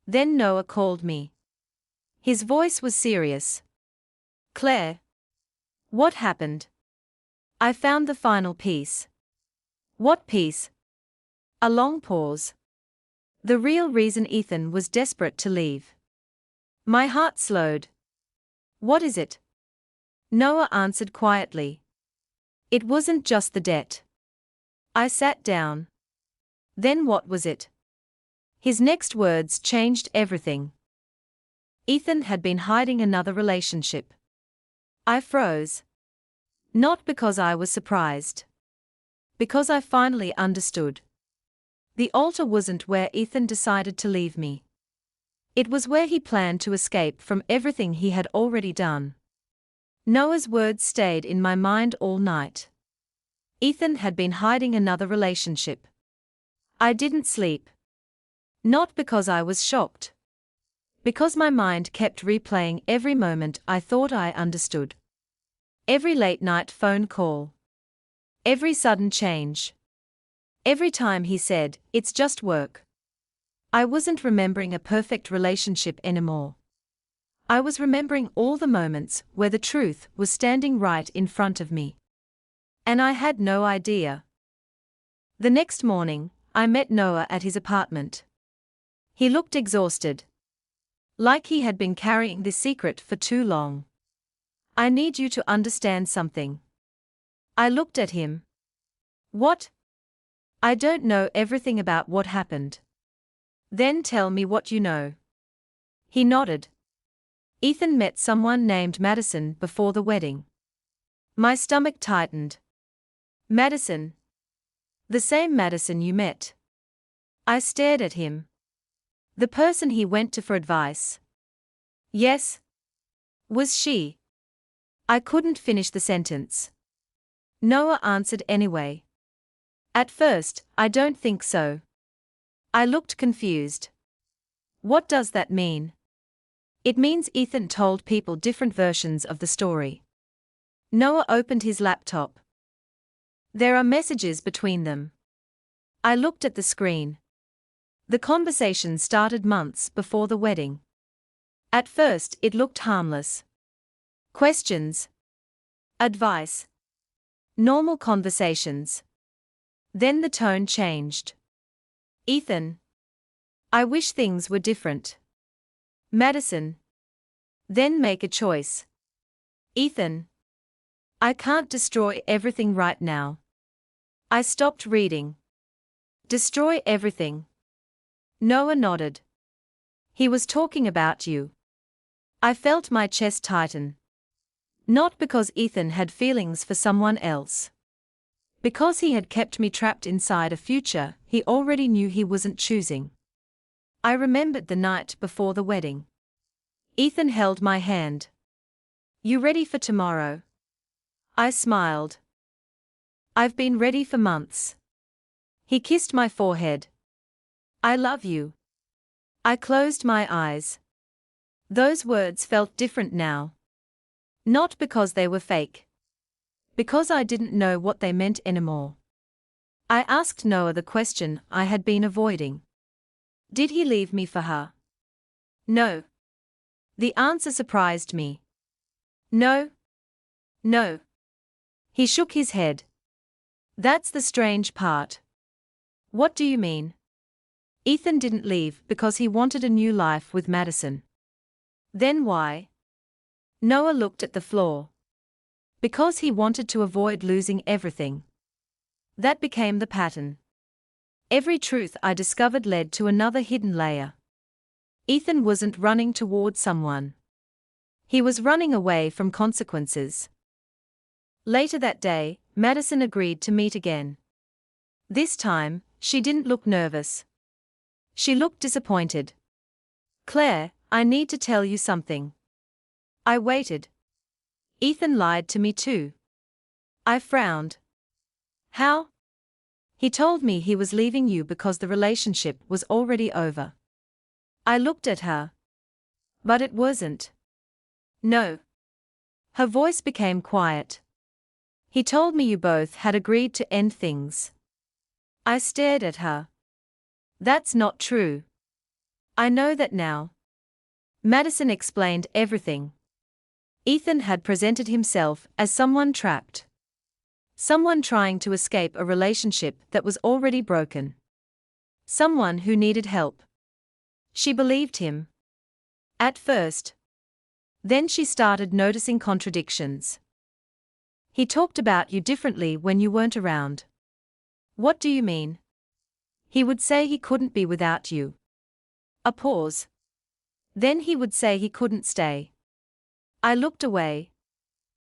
Speaker 1: Then Noah called me. His voice was serious. Claire. What happened? I found the final piece. What piece? A long pause. The real reason Ethan was desperate to leave. My heart slowed. What is it? Noah answered quietly. It wasn't just the debt. I sat down. Then what was it? His next words changed everything. Ethan had been hiding another relationship. I froze. Not because I was surprised. Because I finally understood. The altar wasn't where Ethan decided to leave me. It was where he planned to escape from everything he had already done. Noah's words stayed in my mind all night. Ethan had been hiding another relationship. I didn't sleep. Not because I was shocked. Because my mind kept replaying every moment I thought I understood. Every late-night phone call. Every sudden change. Every time he said, "It's just work." I wasn't remembering a perfect relationship anymore. I was remembering all the moments where the truth was standing right in front of me. And I had no idea. The next morning, I met Noah at his apartment. He looked exhausted. Like he had been carrying this secret for too long. I need you to understand something. I looked at him. What? I don't know everything about what happened. Then tell me what you know. He nodded. Ethan met someone named Madison before the wedding. My stomach tightened. Madison. The same Madison you met. I stared at him. The person he went to for advice. Yes. Was she? I couldn't finish the sentence. Noah answered anyway. At first, I don't think so. I looked confused. What does that mean? It means Ethan told people different versions of the story. Noah opened his laptop. There are messages between them. I looked at the screen. The conversation started months before the wedding. At first, it looked harmless. Questions. Advice. Normal conversations. Then the tone changed. Ethan. I wish things were different. Madison. Then make a choice. Ethan. I can't destroy everything right now. I stopped reading. Destroy everything. Noah nodded. He was talking about you. I felt my chest tighten. Not because Ethan had feelings for someone else. Because he had kept me trapped inside a future he already knew he wasn't choosing. I remembered the night before the wedding. Ethan held my hand. You ready for tomorrow? I smiled. I've been ready for months. He kissed my forehead. I love you. I closed my eyes. Those words felt different now. Not because they were fake. Because I didn't know what they meant anymore. I asked Noah the question I had been avoiding. Did he leave me for her? No. The answer surprised me. No. No. He shook his head. That's the strange part. What do you mean? Ethan didn't leave because he wanted a new life with Madison. Then why? Noah looked at the floor. Because he wanted to avoid losing everything. That became the pattern. Every truth I discovered led to another hidden layer. Ethan wasn't running toward someone. He was running away from consequences. Later that day, Madison agreed to meet again. This time, she didn't look nervous. She looked disappointed. Claire, I need to tell you something. I waited. Ethan lied to me too. I frowned. How? He told me he was leaving you because the relationship was already over. I looked at her. But it wasn't. No. Her voice became quiet. He told me you both had agreed to end things. I stared at her. That's not true. I know that now. Madison explained everything. Ethan had presented himself as someone trapped. Someone trying to escape a relationship that was already broken. Someone who needed help. She believed him. At first. Then she started noticing contradictions. He talked about you differently when you weren't around. What do you mean? He would say he couldn't be without you. A pause. Then he would say he couldn't stay. I looked away.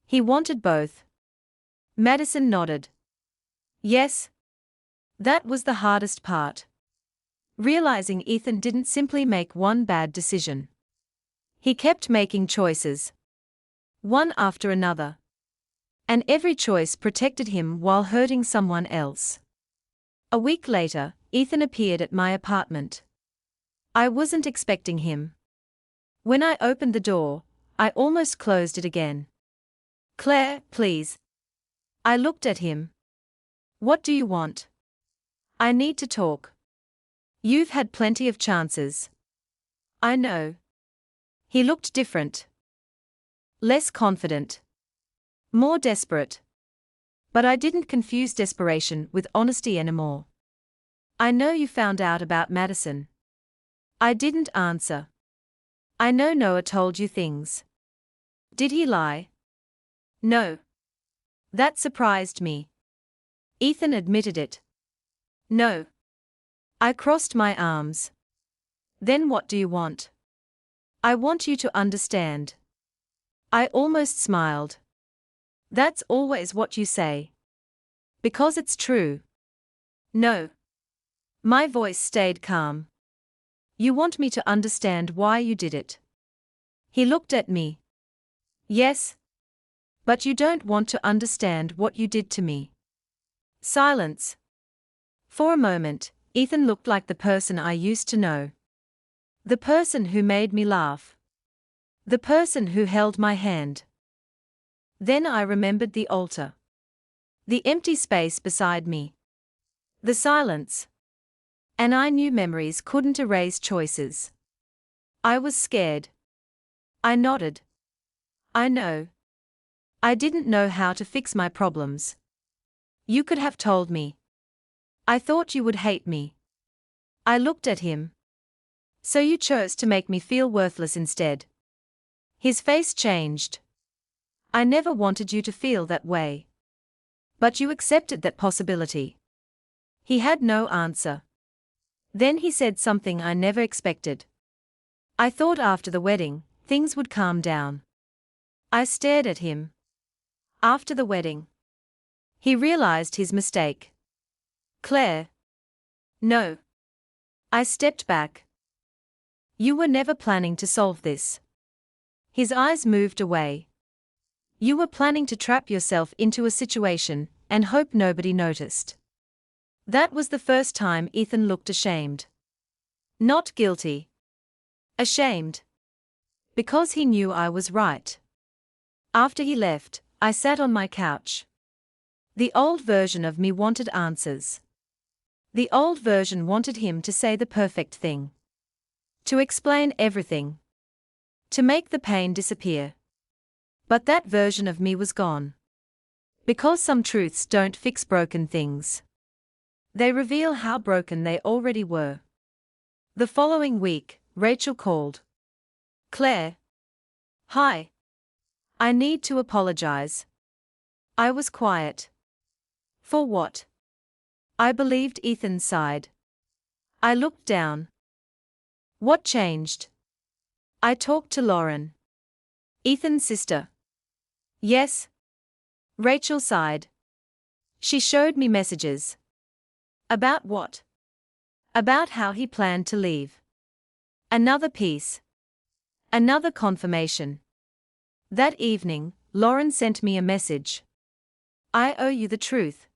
Speaker 1: He wanted both. Madison nodded. Yes. That was the hardest part. Realizing Ethan didn't simply make one bad decision. He kept making choices. One after another. And every choice protected him while hurting someone else. A week later, Ethan appeared at my apartment. I wasn't expecting him. When I opened the door, I almost closed it again. Claire, please. I looked at him. What do you want? I need to talk. You've had plenty of chances. I know. He looked different. Less confident. More desperate. But I didn't confuse desperation with honesty anymore. I know you found out about Madison. I didn't answer. I know Noah told you things. Did he lie? No. That surprised me. Ethan admitted it. No. I crossed my arms. Then what do you want? I want you to understand. I almost smiled. That's always what you say. Because it's true. No. My voice stayed calm. You want me to understand why you did it. He looked at me. Yes. But you don't want to understand what you did to me. Silence. For a moment, Ethan looked like the person I used to know. The person who made me laugh. The person who held my hand. Then I remembered the altar. The empty space beside me. The silence. And I knew memories couldn't erase choices. I was scared. I nodded. I know. I didn't know how to fix my problems. You could have told me. I thought you would hate me. I looked at him. So you chose to make me feel worthless instead. His face changed. I never wanted you to feel that way. But you accepted that possibility. He had no answer. Then he said something I never expected. I thought after the wedding, things would calm down. I stared at him. After the wedding. He realized his mistake. Claire. No. I stepped back. You were never planning to solve this. His eyes moved away. You were planning to trap yourself into a situation and hope nobody noticed. That was the first time Ethan looked ashamed. Not guilty. Ashamed. Because he knew I was right. After he left, I sat on my couch. The old version of me wanted answers. The old version wanted him to say the perfect thing. To explain everything. To make the pain disappear. But that version of me was gone. Because some truths don't fix broken things. They reveal how broken they already were. The following week, Rachel called. Claire. Hi. I need to apologize. I was quiet. For what? I believed Ethan sighed. I looked down. What changed? I talked to Lauren. Ethan's sister. Yes. Rachel sighed. She showed me messages. About what? About how he planned to leave. Another piece. Another confirmation. That evening, Lauren sent me a message. I owe you the truth.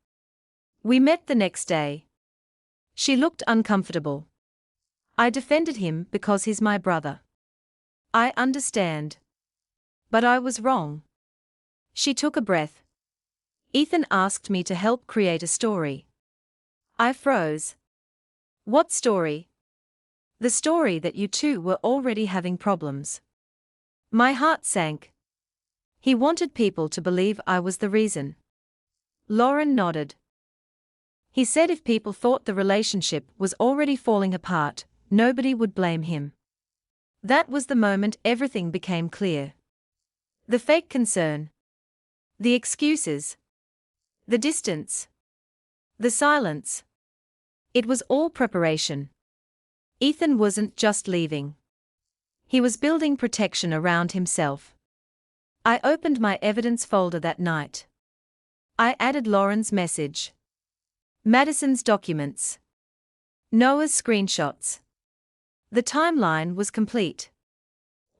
Speaker 1: We met the next day. She looked uncomfortable. I defended him because he's my brother. I understand. But I was wrong. She took a breath. Ethan asked me to help create a story. I froze. What story? The story that you two were already having problems. My heart sank. He wanted people to believe I was the reason. Lauren nodded. He said if people thought the relationship was already falling apart, nobody would blame him. That was the moment everything became clear. The fake concern. The excuses. The distance. The silence. It was all preparation. Ethan wasn't just leaving. He was building protection around himself. I opened my evidence folder that night. I added Lauren's message. Madison's documents. Noah's screenshots. The timeline was complete.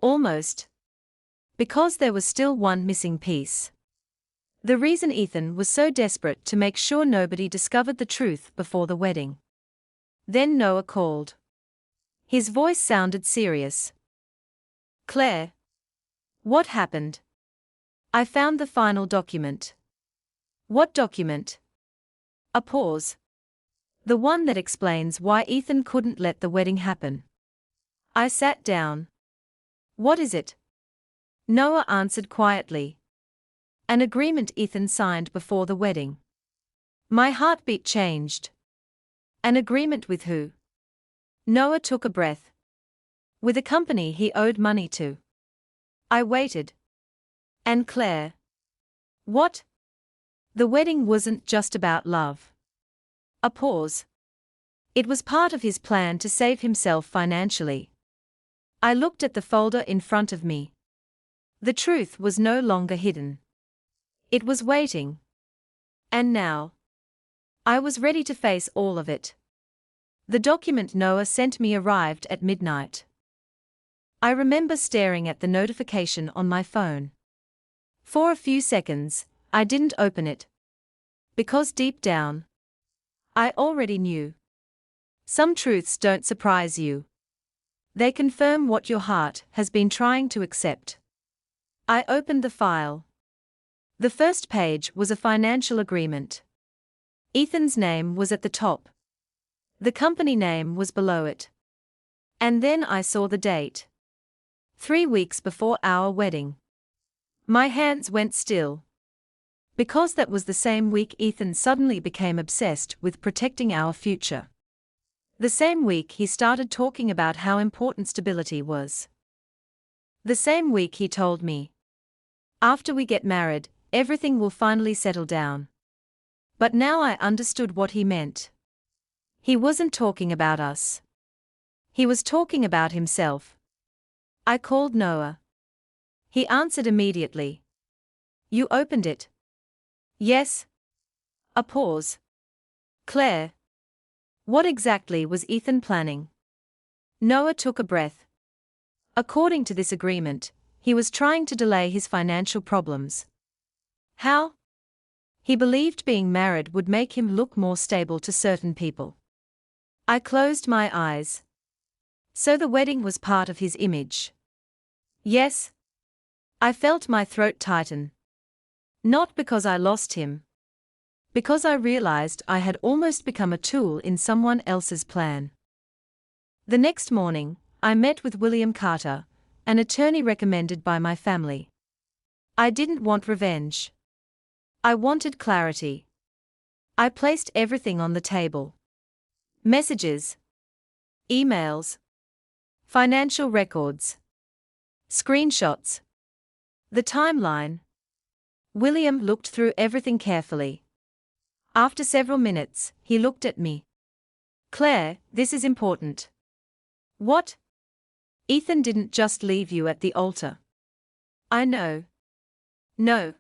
Speaker 1: Almost. Because there was still one missing piece. The reason Ethan was so desperate to make sure nobody discovered the truth before the wedding. Then Noah called. His voice sounded serious. Claire. What happened? I found the final document. What document? A pause. The one that explains why Ethan couldn't let the wedding happen. I sat down. What is it? Noah answered quietly. An agreement Ethan signed before the wedding. My heartbeat changed. An agreement with who? Noah took a breath. With a company he owed money to. I waited. And Claire? What? The wedding wasn't just about love. A pause. It was part of his plan to save himself financially. I looked at the folder in front of me. The truth was no longer hidden. It was waiting. And now? I was ready to face all of it. The document Noah sent me arrived at midnight. I remember staring at the notification on my phone. For a few seconds, I didn't open it. Because deep down, I already knew. Some truths don't surprise you. They confirm what your heart has been trying to accept. I opened the file. The first page was a financial agreement. Ethan's name was at the top. The company name was below it. And then I saw the date. 3 weeks before our wedding. My hands went still. Because that was the same week Ethan suddenly became obsessed with protecting our future. The same week he started talking about how important stability was. The same week he told me, after we get married, everything will finally settle down. But now I understood what he meant. He wasn't talking about us. He was talking about himself. I called Noah. He answered immediately. You opened it? Yes. A pause. Claire. What exactly was Ethan planning? Noah took a breath. According to this agreement, he was trying to delay his financial problems. How? He believed being married would make him look more stable to certain people. I closed my eyes. So the wedding was part of his image. Yes. I felt my throat tighten. Not because I lost him. Because I realized I had almost become a tool in someone else's plan. The next morning, I met with William Carter, an attorney recommended by my family. I didn't want revenge. I wanted clarity. I placed everything on the table. Messages. Emails. Financial records. Screenshots. The timeline. William looked through everything carefully. After several minutes, he looked at me. Claire, this is important. What? Ethan didn't just leave you at the altar. I know. No.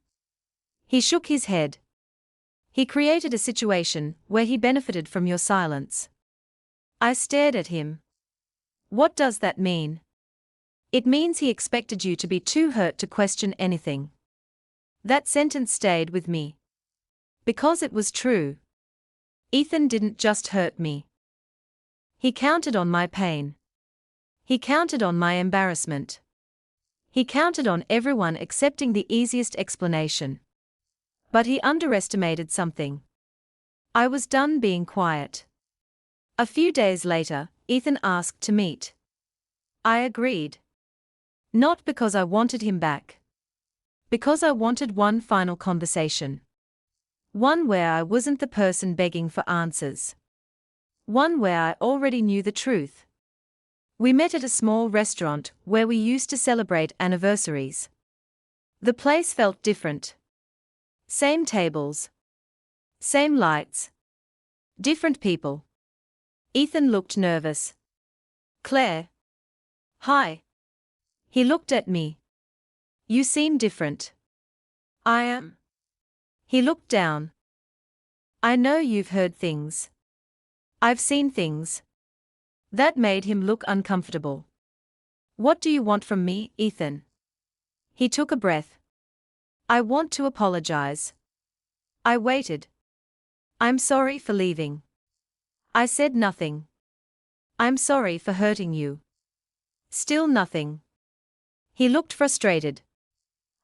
Speaker 1: He shook his head. He created a situation where he benefited from your silence. I stared at him. What does that mean? It means he expected you to be too hurt to question anything. That sentence stayed with me. Because it was true. Ethan didn't just hurt me. He counted on my pain. He counted on my embarrassment. He counted on everyone accepting the easiest explanation. But he underestimated something. I was done being quiet. A few days later, Ethan asked to meet. I agreed. Not because I wanted him back. Because I wanted one final conversation. One where I wasn't the person begging for answers. One where I already knew the truth. We met at a small restaurant where we used to celebrate anniversaries. The place felt different. Same tables. Same lights. Different people. Ethan looked nervous. Claire. Hi. He looked at me. You seem different. I am. He looked down. I know you've heard things. I've seen things. That made him look uncomfortable. What do you want from me, Ethan? He took a breath. I want to apologize. I waited. I'm sorry for leaving. I said nothing. I'm sorry for hurting you. Still nothing. He looked frustrated.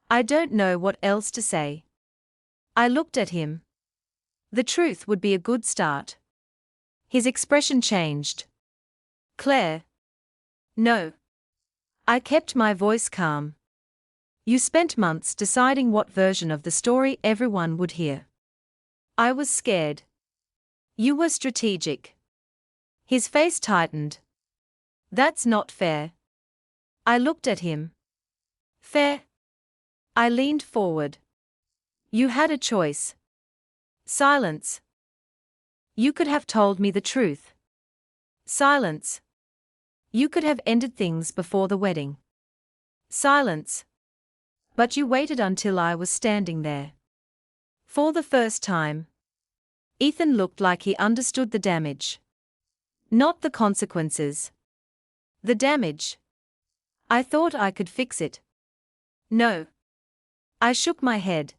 Speaker 1: I don't know what else to say. I looked at him. The truth would be a good start. His expression changed. Claire. No. I kept my voice calm. You spent months deciding what version of the story everyone would hear. I was scared. You were strategic. His face tightened. That's not fair. I looked at him. Fair? I leaned forward. You had a choice. Silence. You could have told me the truth. Silence. You could have ended things before the wedding. Silence. But you waited until I was standing there. For the first time. Ethan looked like he understood the damage. Not the consequences. The damage. I thought I could fix it. No. I shook my head.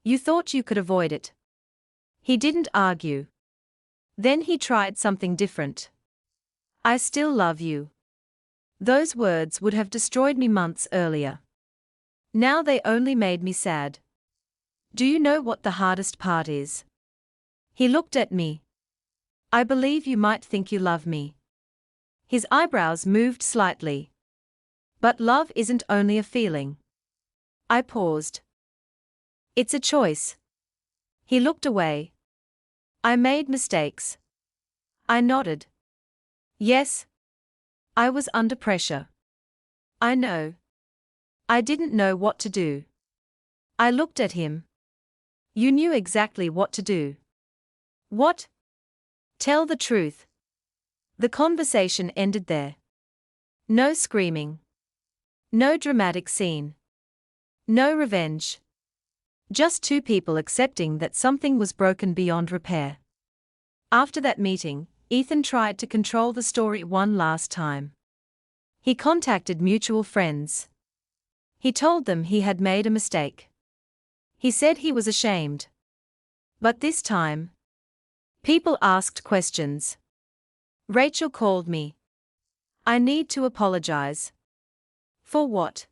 Speaker 1: You thought you could avoid it. He didn't argue. Then he tried something different. I still love you. Those words would have destroyed me months earlier. Now they only made me sad. Do you know what the hardest part is? He looked at me. I believe you might think you love me. His eyebrows moved slightly. But love isn't only a feeling. I paused. It's a choice. He looked away. I made mistakes. I nodded. Yes. I was under pressure. I know. I didn't know what to do. I looked at him. You knew exactly what to do. What? Tell the truth. The conversation ended there. No screaming. No dramatic scene. No revenge. Just two people accepting that something was broken beyond repair. After that meeting, Ethan tried to control the story one last time. He contacted mutual friends. He told them he had made a mistake. He said he was ashamed. But this time, people asked questions. Rachel called me. I need to apologize. For what?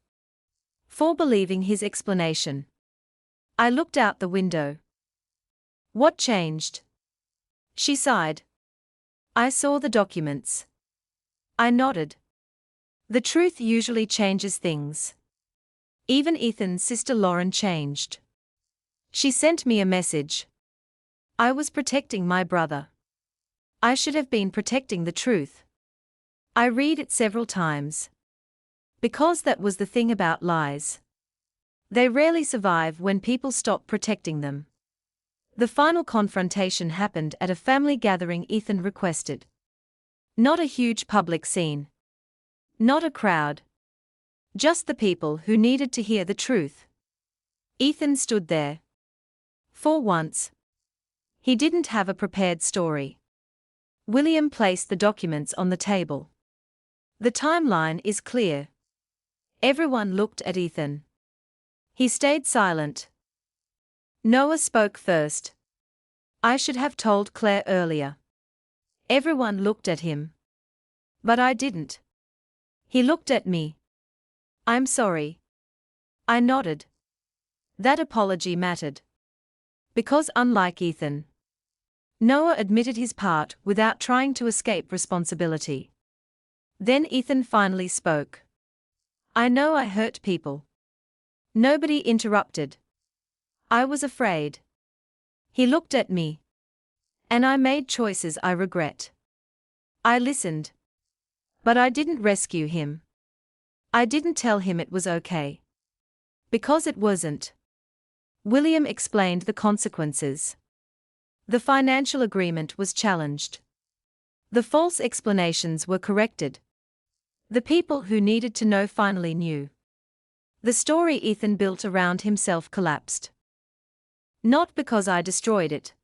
Speaker 1: For believing his explanation. I looked out the window. What changed? She sighed. I saw the documents. I nodded. The truth usually changes things. Even Ethan's sister Lauren changed. She sent me a message. I was protecting my brother. I should have been protecting the truth. I read it several times. Because that was the thing about lies. They rarely survive when people stop protecting them. The final confrontation happened at a family gathering Ethan requested. Not a huge public scene. Not a crowd. Just the people who needed to hear the truth. Ethan stood there. For once. He didn't have a prepared story. William placed the documents on the table. The timeline is clear. Everyone looked at Ethan. He stayed silent. Noah spoke first. I should have told Claire earlier. Everyone looked at him. But I didn't. He looked at me. I'm sorry. I nodded. That apology mattered. Because unlike Ethan, Noah admitted his part without trying to escape responsibility. Then Ethan finally spoke. I know I hurt people. Nobody interrupted. I was afraid. He looked at me. And I made choices I regret. I listened. But I didn't rescue him. I didn't tell him it was okay. Because it wasn't. William explained the consequences. The financial agreement was challenged. The false explanations were corrected. The people who needed to know finally knew. The story Ethan built around himself collapsed. Not because I destroyed it.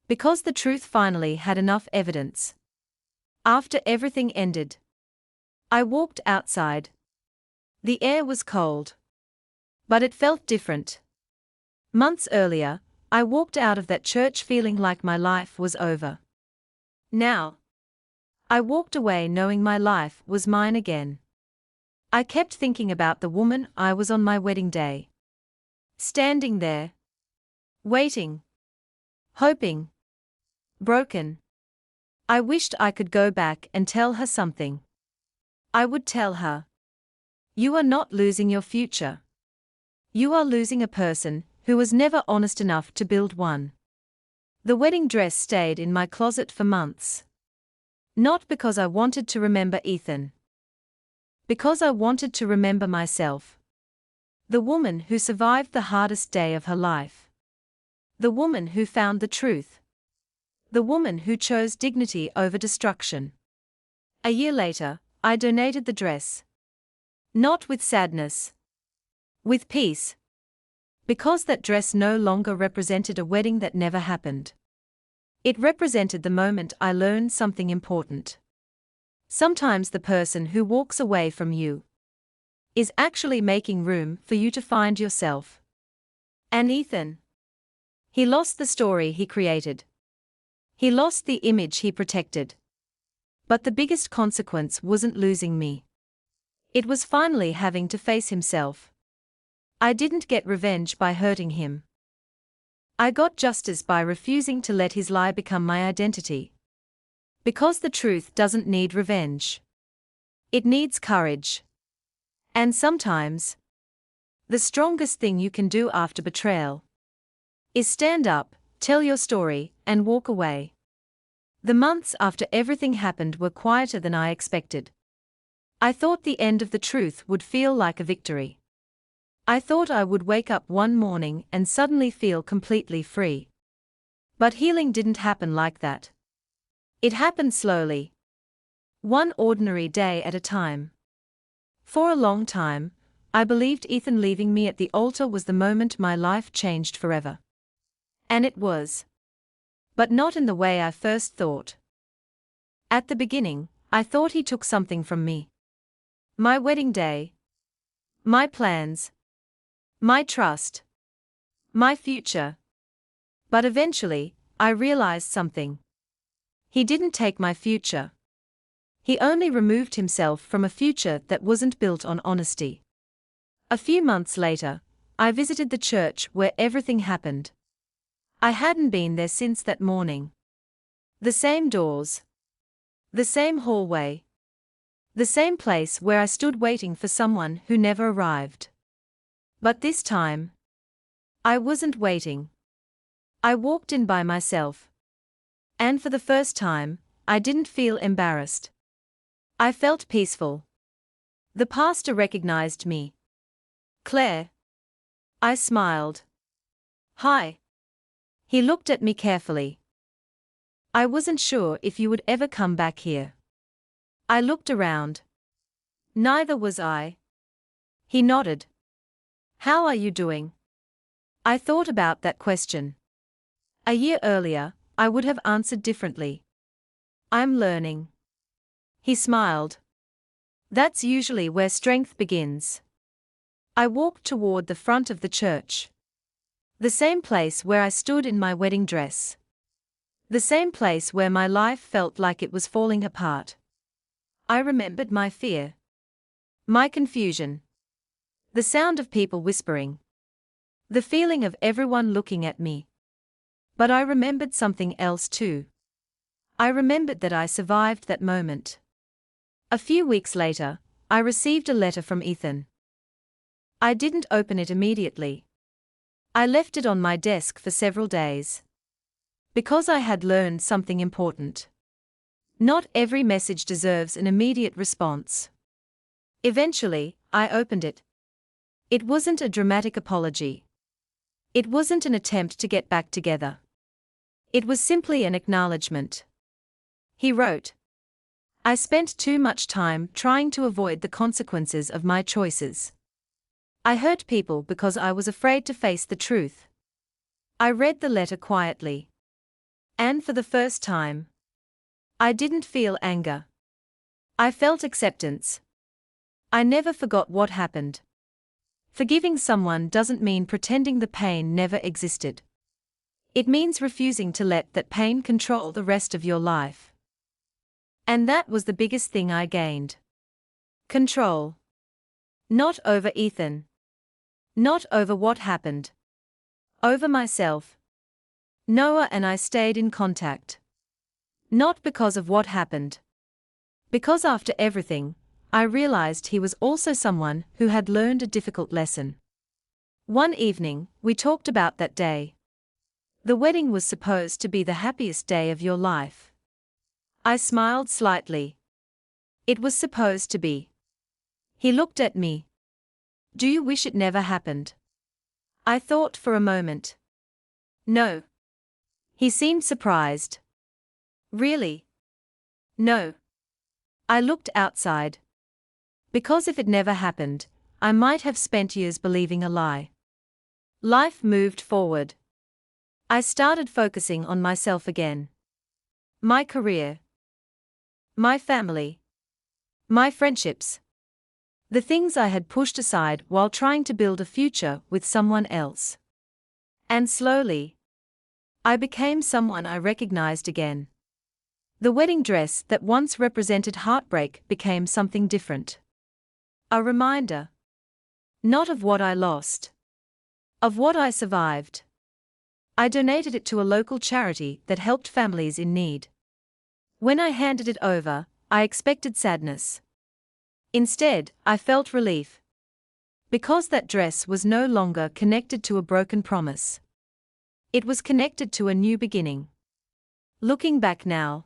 Speaker 1: Because the truth finally had enough evidence. After everything ended, I walked outside. The air was cold. But it felt different. Months earlier, I walked out of that church feeling like my life was over. Now, I walked away knowing my life was mine again. I kept thinking about the woman I was on my wedding day. Standing there. Waiting. Hoping. Broken. I wished I could go back and tell her something. I would tell her. You are not losing your future. You are losing a person who was never honest enough to build one. The wedding dress stayed in my closet for months. Not because I wanted to remember Ethan. Because I wanted to remember myself. The woman who survived the hardest day of her life. The woman who found the truth. The woman who chose dignity over destruction. A year later, I donated the dress. Not with sadness. With peace. Because that dress no longer represented a wedding that never happened. It represented the moment I learned something important. Sometimes the person who walks away from you is actually making room for you to find yourself. And Ethan? He lost the story he created. He lost the image he protected. But the biggest consequence wasn't losing me. It was finally having to face himself. I didn't get revenge by hurting him. I got justice by refusing to let his lie become my identity. Because the truth doesn't need revenge. It needs courage. And sometimes, the strongest thing you can do after betrayal is stand up, tell your story, and walk away. The months after everything happened were quieter than I expected. I thought the end of the truth would feel like a victory. I thought I would wake up one morning and suddenly feel completely free. But healing didn't happen like that. It happened slowly. One ordinary day at a time. For a long time, I believed Ethan leaving me at the altar was the moment my life changed forever. And it was. But not in the way I first thought. At the beginning, I thought he took something from me. My wedding day. My plans. My trust. My future. But eventually, I realized something. He didn't take my future. He only removed himself from a future that wasn't built on honesty. A few months later, I visited the church where everything happened. I hadn't been there since that morning. The same doors. The same hallway. The same place where I stood waiting for someone who never arrived. But this time, I wasn't waiting. I walked in by myself. And for the first time, I didn't feel embarrassed. I felt peaceful. The pastor recognized me. "Claire." I smiled. "Hi." He looked at me carefully. "I wasn't sure if you would ever come back here." I looked around. "Neither was I." He nodded. "How are you doing?" I thought about that question. A year earlier, I would have answered differently. "I'm learning." He smiled. "That's usually where strength begins." I walked toward the front of the church. The same place where I stood in my wedding dress. The same place where my life felt like it was falling apart. I remembered my fear. My confusion. The sound of people whispering. The feeling of everyone looking at me. But I remembered something else too. I remembered that I survived that moment. A few weeks later, I received a letter from Ethan. I didn't open it immediately. I left it on my desk for several days. Because I had learned something important. Not every message deserves an immediate response. Eventually, I opened it. It wasn't a dramatic apology. It wasn't an attempt to get back together. It was simply an acknowledgement. He wrote, "I spent too much time trying to avoid the consequences of my choices. I hurt people because I was afraid to face the truth." I read the letter quietly. And for the first time, I didn't feel anger. I felt acceptance. I never forgot what happened. Forgiving someone doesn't mean pretending the pain never existed. It means refusing to let that pain control the rest of your life. And that was the biggest thing I gained. Control. Not over Ethan. Not over what happened. Over myself. Noah and I stayed in contact. Not because of what happened. Because after everything, I realized he was also someone who had learned a difficult lesson. One evening, we talked about that day. The wedding was supposed to be the happiest day of your life. I smiled slightly. It was supposed to be. He looked at me. "Do you wish it never happened?" I thought for a moment. "No." He seemed surprised. "Really?" "No." I looked outside. Because if it never happened, I might have spent years believing a lie. Life moved forward. I started focusing on myself again. My career. My family. My friendships. The things I had pushed aside while trying to build a future with someone else. And slowly, I became someone I recognized again. The wedding dress that once represented heartbreak became something different. A reminder. Not of what I lost. Of what I survived. I donated it to a local charity that helped families in need. When I handed it over, I expected sadness. Instead, I felt relief. Because that dress was no longer connected to a broken promise. It was connected to a new beginning. Looking back now,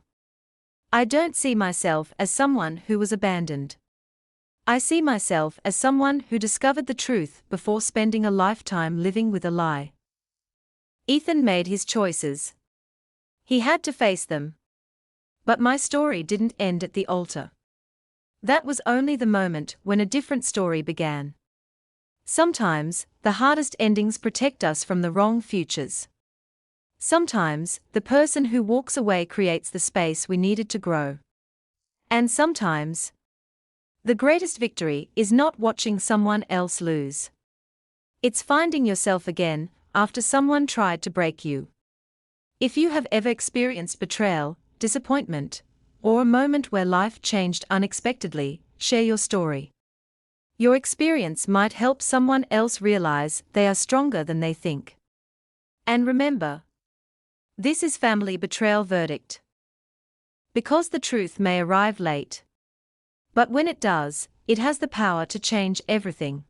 Speaker 1: I don't see myself as someone who was abandoned. I see myself as someone who discovered the truth before spending a lifetime living with a lie. Ethan made his choices. He had to face them. But my story didn't end at the altar. That was only the moment when a different story began. Sometimes, the hardest endings protect us from the wrong futures. Sometimes, the person who walks away creates the space we needed to grow. And sometimes, the greatest victory is not watching someone else lose. It's finding yourself again after someone tried to break you. If you have ever experienced betrayal, disappointment, or a moment where life changed unexpectedly, share your story. Your experience might help someone else realize they are stronger than they think. And remember, this is Family Betrayal Verdict. Because the truth may arrive late. But when it does, it has the power to change everything.